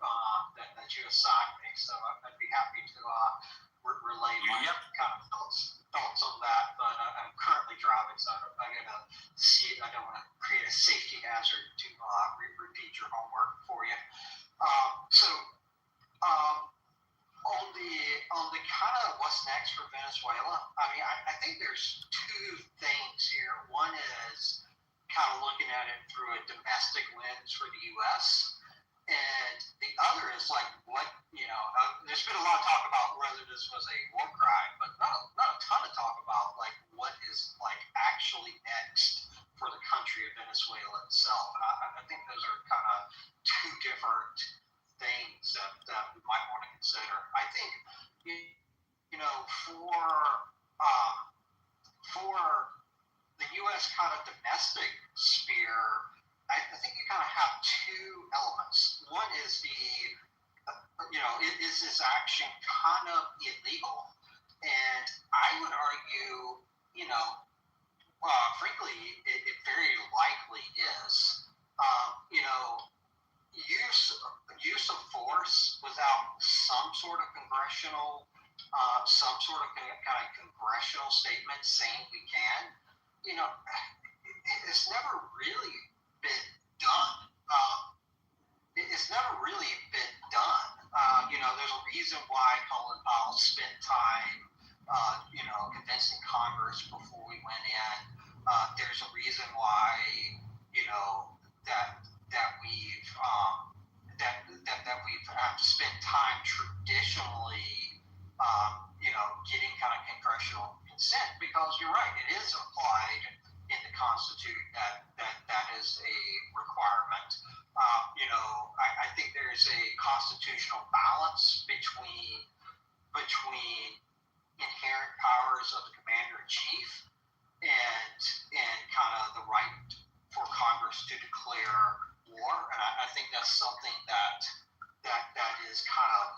that you assigned me, so I'd be happy to relay my kind of thoughts on that. But I'm currently driving, so I gotta see. I don't want to create a safety hazard to repeat your homework for you. On the kind of what's next for Venezuela, I mean, I think there's two things here. One is kind of looking at it through a domestic lens for the U.S., and the other is like what, there's been a lot of talk about whether this was a war crime, but not a ton of talk about like what is like actually next for the country of Venezuela itself. And I think those are kind of two different things that we might want to consider. I think, for the U.S. kind of domestic sphere, I think you kind of have two elements. One is is this action kind of illegal? And I would argue, frankly, it very likely is. Use of force without some sort of congressional, kind of congressional statement saying we can, it's never really been done. It's never really been done. There's a reason why Colin Powell spent time, convincing Congress before we went in. There's a reason why, that we've had to spend time traditionally, getting kind of congressional consent, because you're right, it is implied in the Constitution that is a requirement. I think there's a constitutional balance between inherent powers of the commander-in-chief and kind of the right for Congress to declare war, and I think that's something that is kind of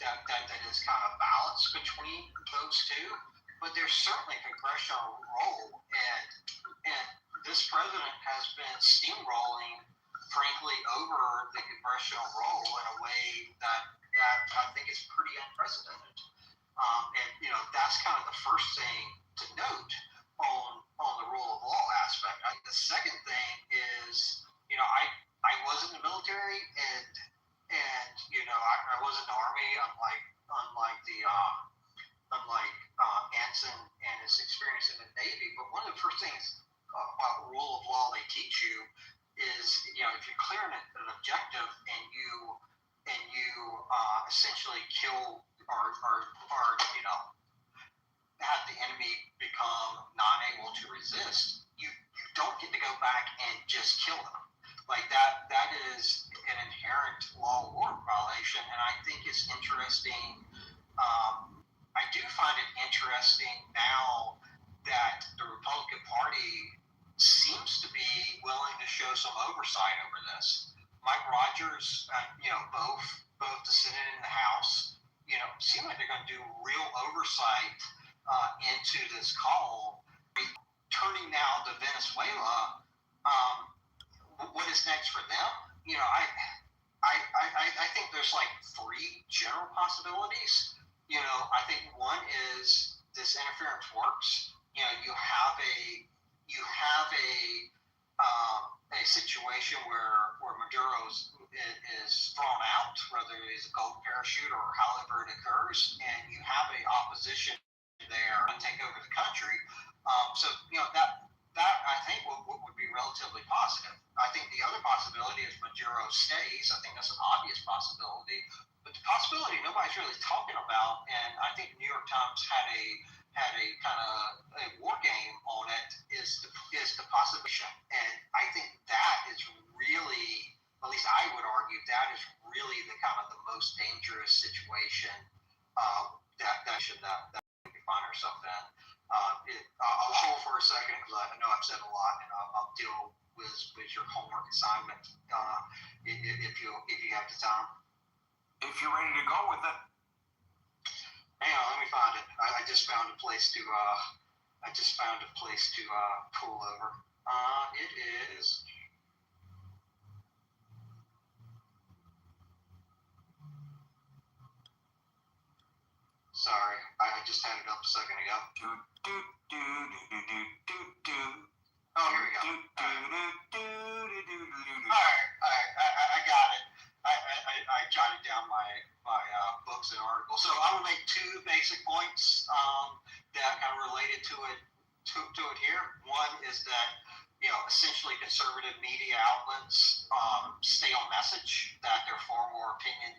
that is kind of balanced between those two. But there's certainly a congressional role, and this president has been steamrolling, frankly, over the congressional role in a way that I think is pretty unprecedented. That's kind of the first thing to note on the rule of law aspect. The second thing is, I was in the military, and I was in the Army, unlike Anson and his experience in the Navy. But one of the first things about rule of law they teach you is, if you're clearing an objective and you essentially kill or have the enemy become non-able to resist, you don't get to go back and just kill them. Like that is an inherent law or order violation, and I think it's interesting. I do find it interesting now that the Republican Party seems to be willing to show some oversight over this. Mike Rogers, both the Senate and the House, seem like they're going to do real oversight into this call. Turning now to Venezuela, what is next for them? I think there's like three general possibilities. I think one is this interference works. You have a situation where Maduro is thrown out, whether it's a gold parachute or however it occurs, and you have a opposition there to take over the country. That I think would be relatively positive. I think the other possibility is Maduro stays. I think that's an obvious possibility. But the possibility nobody's really talking about, and I think the New York Times had a kind of a war game on it, is the possibility. And I think that is really, at least I would argue, that is really the kind of the most dangerous situation that we find ourselves in. I'll hold for a second because I know I've said a lot, and I'll deal with your homework assignment if you have the time. If you're ready to go with it. Hang on, let me find it. I just found a place to pull over. It is. Sorry, I just had it up a second ago. Oh, here we go. All right. I got it. I jotted down my books and articles. So I will make two basic points that kind of related to it here. One is that essentially conservative media outlets stay on message, that they're far more opinion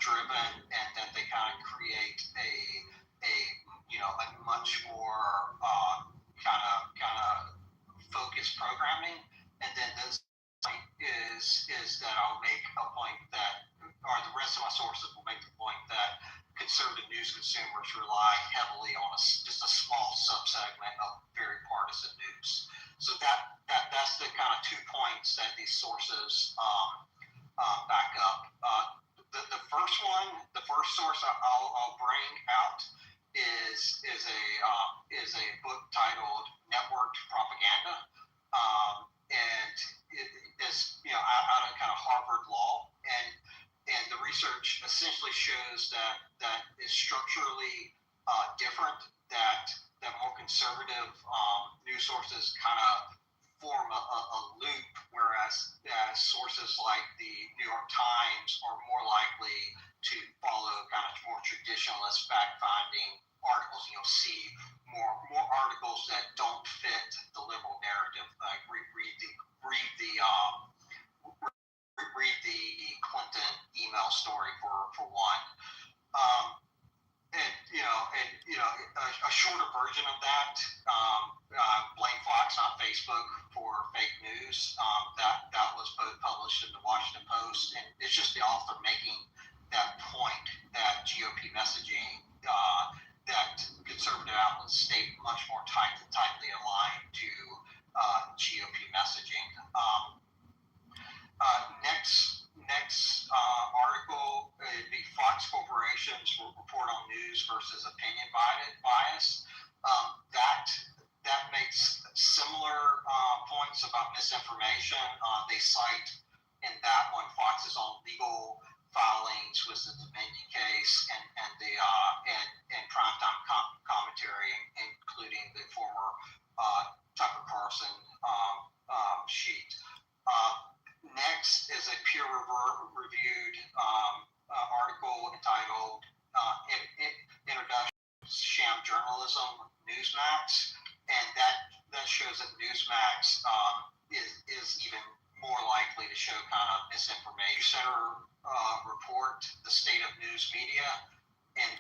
driven, and that they kind of create a much more kind of focused programming. And then this is that I'll make a point that, or the rest of my sources will make the point that conservative news consumers rely heavily on just a small subsegment of very partisan news. So that's the kind of 2 points that these sources back up. The first source I'll bring out is a book titled Networked Propaganda, and it is out of kind of Harvard Law, and the research essentially shows that is structurally different, that more conservative news sources kind of form a loop, whereas sources like the New York Times are more likely to follow kind of more traditionalist fact-finding articles. You'll see more articles that don't fit the liberal narrative. Like read the Clinton email story for one. A shorter version of that, blame Fox, not Facebook, for fake news. That was both published in the Washington Post, and it's just the author making that point that GOP messaging, that conservative outlets stay much more tightly aligned to GOP messaging. Next article, the Fox Corporation's report on news versus opinion bias. That makes similar points about misinformation. They cite in that one Fox's own legal filings with the Dominion case and the and primetime commentary, including the former Tucker Carlson sheet. Next is a peer-reviewed article entitled Introduction to Sham Journalism, Newsmax, and that shows that Newsmax is even more likely to show kind of misinformation. Center report, The State of News Media, and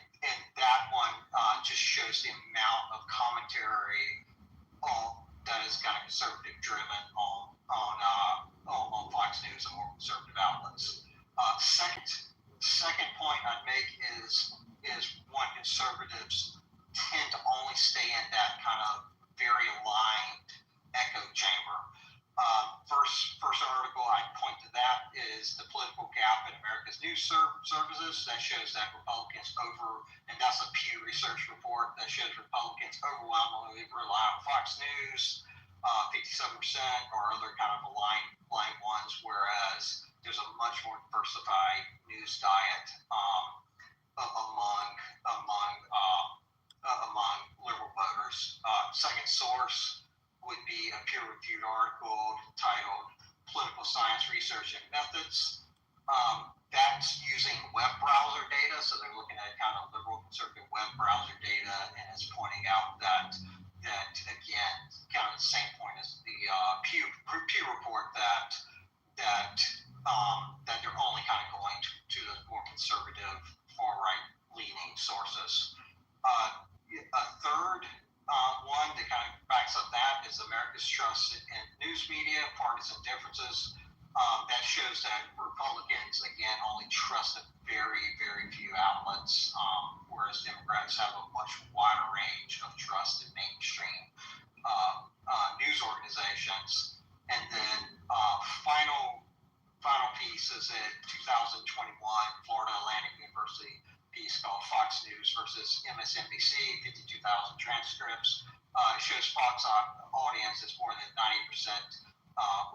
that one just shows the amount of commentary that is kind of conservative driven on Fox News and more conservative outlets. Second point I'd make is one, conservatives tend to only stay in that kind of very aligned echo chamber. First article I'd point to that is the political gap in America's news services. That shows that Republicans and that's a Pew Research report that shows Republicans overwhelmingly rely on Fox News, 57%, or other kind of aligned ones, whereas there's a much more diversified news diet among liberal voters. Second source would be a peer-reviewed article titled Political Science Research and Methods. That's using web browser data, so they're looking at kind of liberal conservative web browser data, and it's pointing out that again, kind of the same point as the Pew report, that they're only kind of going to the more distrust in news media, partisan differences. That shows that Republicans, again, only trust a very, very few outlets, whereas Democrats have a much wider range of trust in mainstream news organizations. And then final piece is a 2021 Florida Atlantic University piece called Fox News versus MSNBC, 52,000 transcripts. It shows Fox audience is more than 90%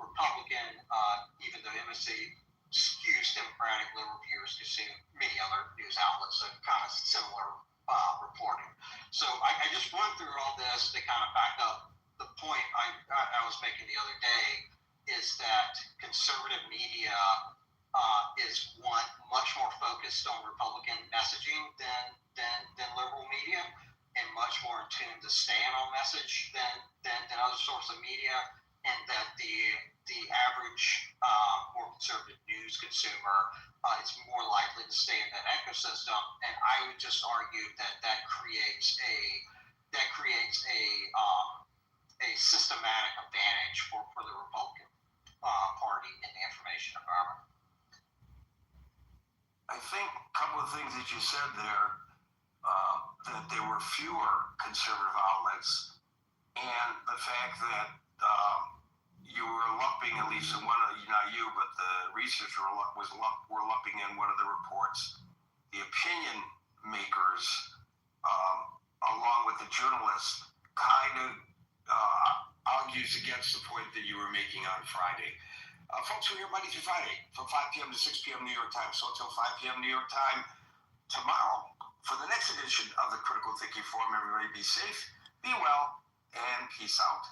Republican, even though MSC skews Democratic, liberal viewers consume many other news outlets, so kind of similar reporting. So I just run through all this to kind of back up the point I was making the other day, is that conservative media is much more focused on Republican messaging than liberal media, and much more in tune to staying on message than other sorts of media, and that the average more conservative news consumer is more likely to stay in that ecosystem. And I would just argue that creates a systematic advantage for the Republican Party in the information environment. I think a couple of things that you said there, that there were fewer conservative outlets, and the fact that you were lumping, at least in one of, not you, but the researcher were lumping in one of the reports, the opinion makers, along with the journalists, kind of argues against the point that you were making on Friday. Folks, we're here Monday through Friday from 5 p.m. to 6 p.m. New York time. So until 5 p.m. New York time tomorrow for the next edition of the Critical Thinking Forum. Everybody be safe, be well, and peace out.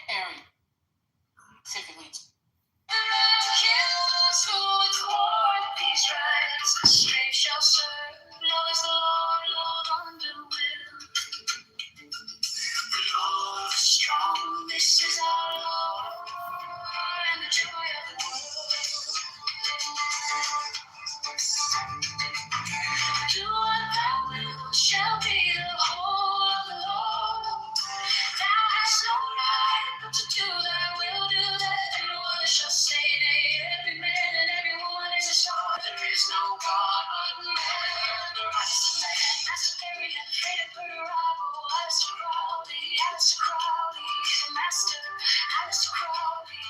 Aaron, typically. This is our Lord and the joy of the world. Do what thou wilt shall be the whole of the Lord. Thou hast no right but to do thy will, do that. Everyone shall say nay, every man and every woman is a star. There is no God but man, the righteous man. Master Perry and Freedom for the rival. Alistair Crowley, Alistair Crowley, the master, Alistair Crowley.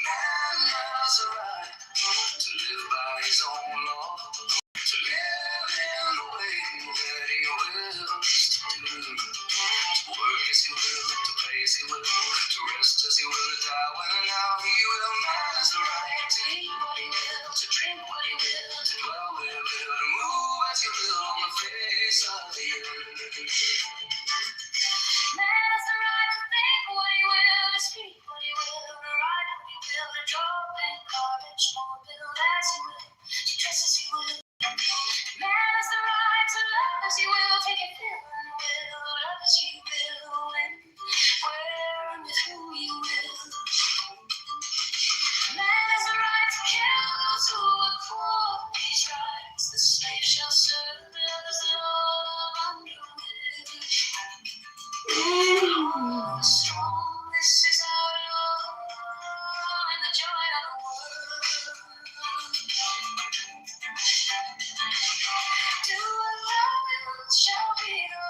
Man has a right to live by his own law, to live in the way that he wills to do, to work as he will, to play as he will, to rest as he will, to die when and how he will. Man has a right to eat what he will, to drink what he will, to dwell where he will, to move as he will on the face of the earth. Man has the right to think what he will, to speak what he will, to write what he will, to draw and carvage or build as he will, to dress as he will. Man has the right to love as he will, take and feel and will, love as he will, when, where, and with whom he will. Man has the right to kill those who would for his rights. The slave shall serve others, love under will. Oh, strong, this is our Lord, and the joy of the world. Do what thou wilt shall be the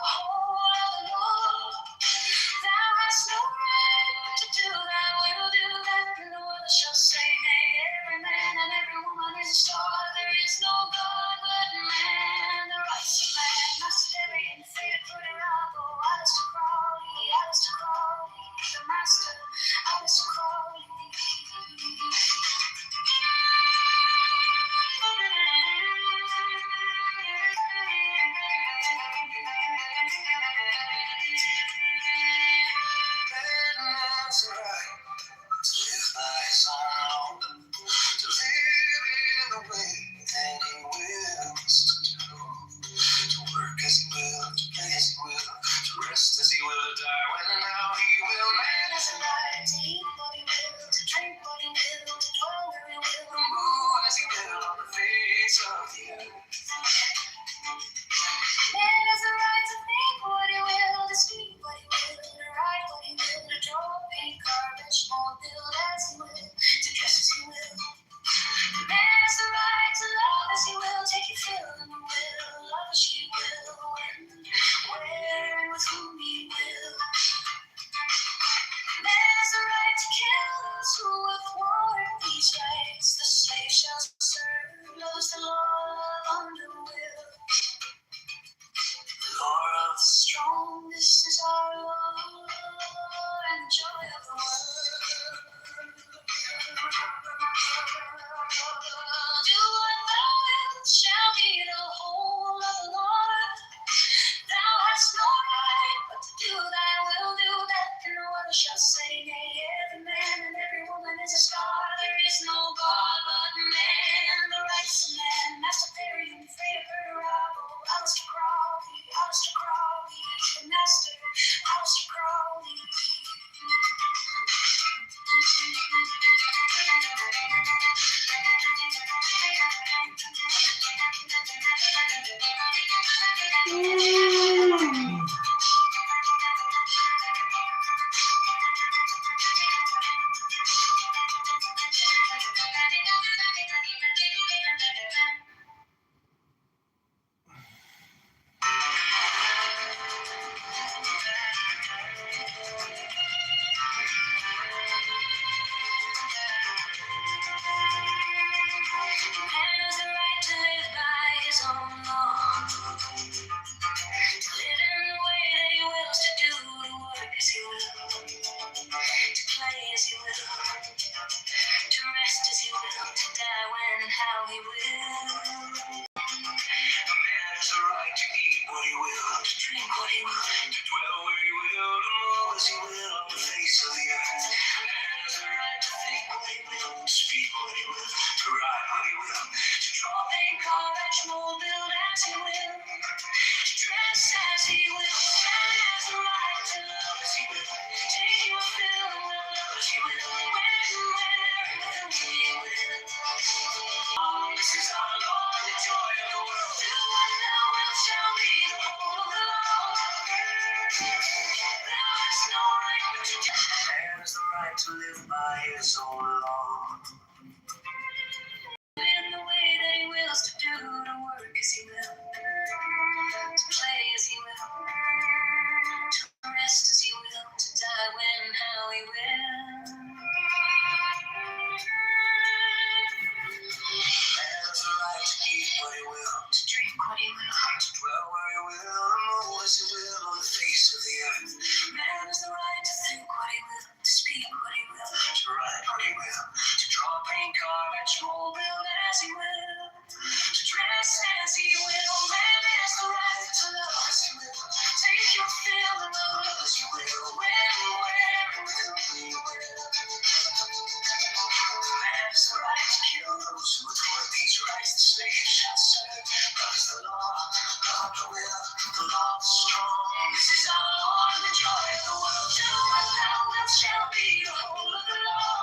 stop the will. The love is strong. This is our Lord, the joy of the world. Do what thou wilt shall be the whole of the law.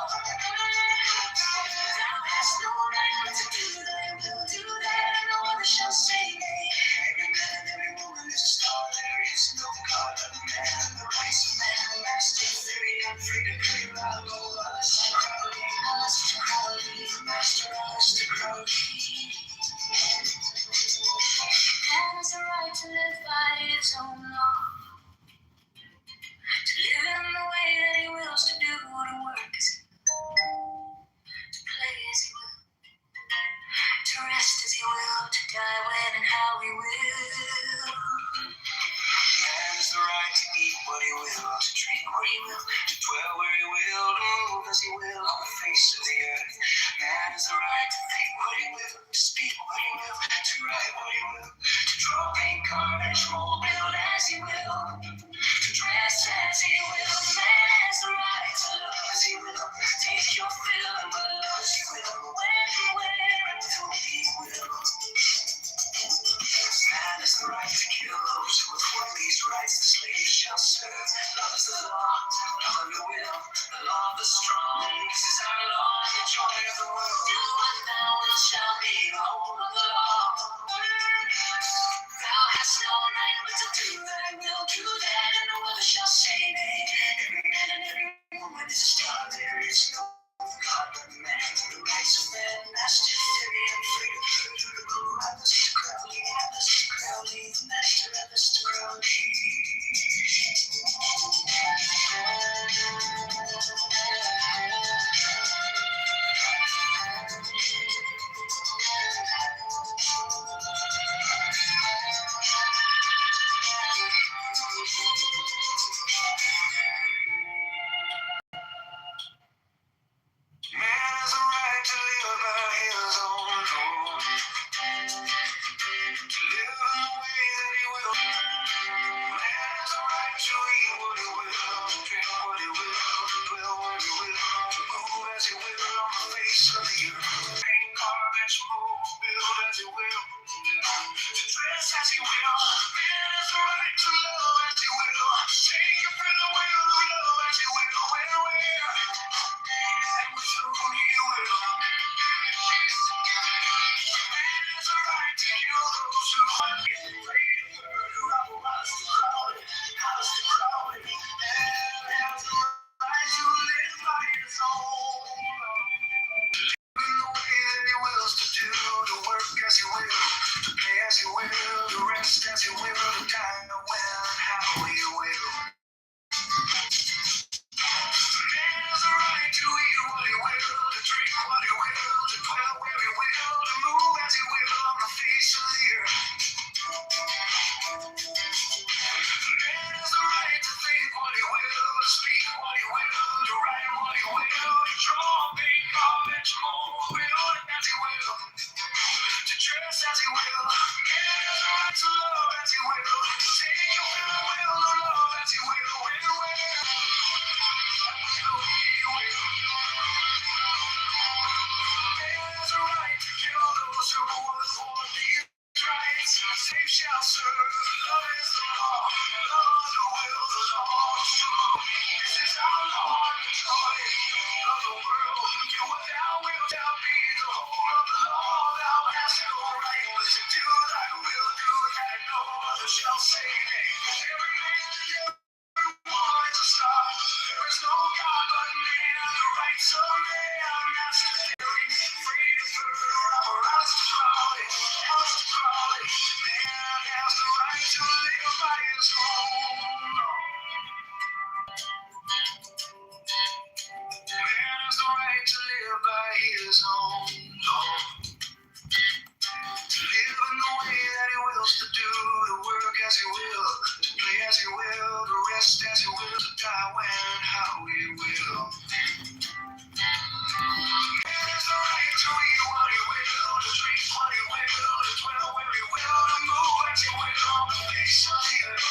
Thou hast no right but to do thy will. Do that and no other shall say nay. Every man and every woman is a star. There is no God but man. The rights of man, master theory and freedom. Crowley, Aleister Crowley, Master Aleister Crowley. Man has a right to live by his own law. To live in the way that he wills, to do, to work as he will, to play as he will, to rest as he will, to die when and how he will. Man has the right to eat what he will, to drink what he will, to dwell where he will, to move as he will on the face of the earth. Man has the right to think what he will, to speak what he will, to write what he will, to draw, paint, carve, and mold, build as he will, to dress as he will. Man has the right to love as he will, take your fill and will as he will, when and where and who he will. Man has the right to kill those who afford these rights the slaves shall serve. Love is the law, love of the will, the law of the strong. This is our law, the joy of the world. Do what thou wilt shall be the whole of the law. Thou hast no right but to do thy will. Do that and no other shall say nay. Every man and every woman is a star. There is no God but man. The rights of man, master theory and freedom. Aleister Crowley, Aleister Crowley, Master Aleister Crowley. Man has a right to live by his own law. To live in the way that he will. Man has a right to eat what he will, to drink what he will, to dwell where he will, to move as he will on the face of the earth. Paint, carve, and move, build as he will, to dress as he will. Man has a right to love as he will, take your fill of will, to love as he will, when, where, and with whom he will. Man has a right to kill those who want to be free. Aleister Crowley, Aleister Crowley. Man has a right to live by his own law. In the way that he wills, to do, to work as he will, to play as he will, to rest as he will, to die when and how he will. Man has a right to eat what he will, to drink what he will, to dwell where he will, to move as he will on the face of the earth. Man has a right to think what he will, to speak what he will, to write what he will, to draw, paint, carve, and mold, build as he will, to dress as he will. Man has a right to love as he will, to take your will and will, to love as he will, when, where, and with whom he will. Man has a right to kill those who would for these rights. Safe shall serve. Love is the law. Love of the will, the law is strong. This is our Lord, the joy of the world. Do what thou wilt shall be the whole of the law. Thou hast no right but to do thy will. Do that no other shall say nay. Every man and every woman is a star. There is no God but man. The rights of man, master theory, freedom for Aleister Crowley, Aleister Crowley. Man has the right to live by his own law. Man has the right to live by his own law. To live in the way that he wills, to do, to work as he will, to play as he will, to rest as he will, to die when and how he will. Man has the right to eat what he will, to drink what he will, to dwell where he will, to move as he will on the face of the earth.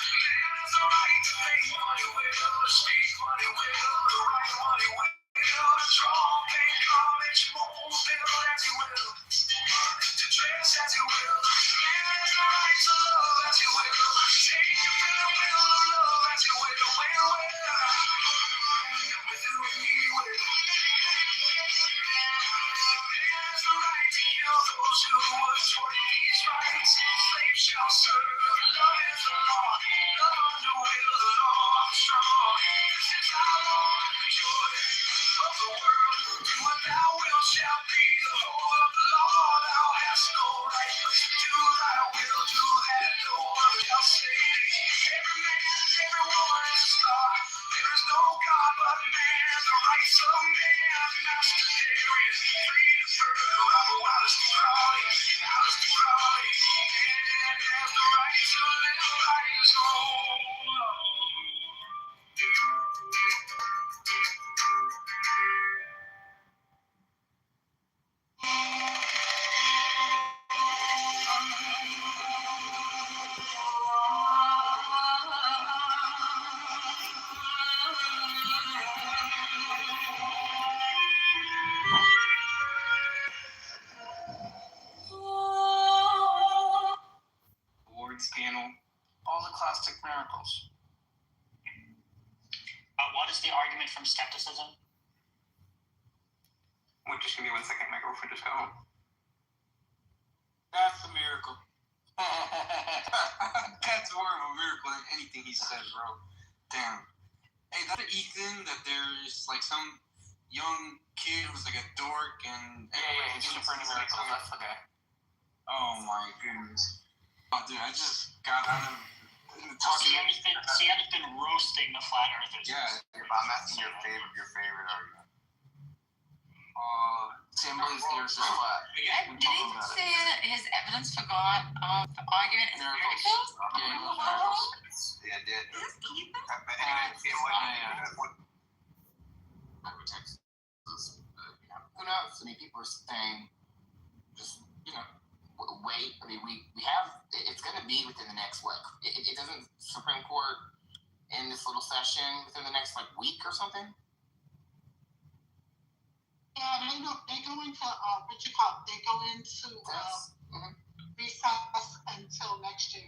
Man has the right to think what he will, to speak what he will, to write what he will, to draw, paint, carve, and mold, build as he will, to for these rights. Slaves shall serve. Love is the law. Love under will the law strong. This is our law, the joy of the world. You and thou will shall be the whole of the law. Thou hast no right but to do thy will. Do that no one else say. Every man, every woman is a star. There is no God but man. The rights of man, Master Darius, freedom for the rebel, Alice Crowley, Alice Crowley, and has the right to live by his own law. Awards panel, all the classic miracles. What is the argument from skepticism? Wait, just give me 1 second. My girlfriend just got home. That's a miracle. That's more of a miracle than anything he said, bro. Damn. Hey, that's Ethan, that there's like some young kid who's like a dork and... Yeah, he's super into miracles. That's the guy. Oh my goodness. Oh, dude, I just got out of talking. Sienna's been roasting the flat earthers. Yeah, If I'm asking your favorite argument. Sam believes the earth is flat. Did he just say that his evidence forgot the argument is miracles? Yeah, it did. Is this Ethan? But anyway, what Texas, who knows? I mean, people are saying, just, wait. I mean, we have, it's going to be within the next, it doesn't Supreme Court in this little session within the next, week or something? Yeah, they go into what you call, they go into recess until next year.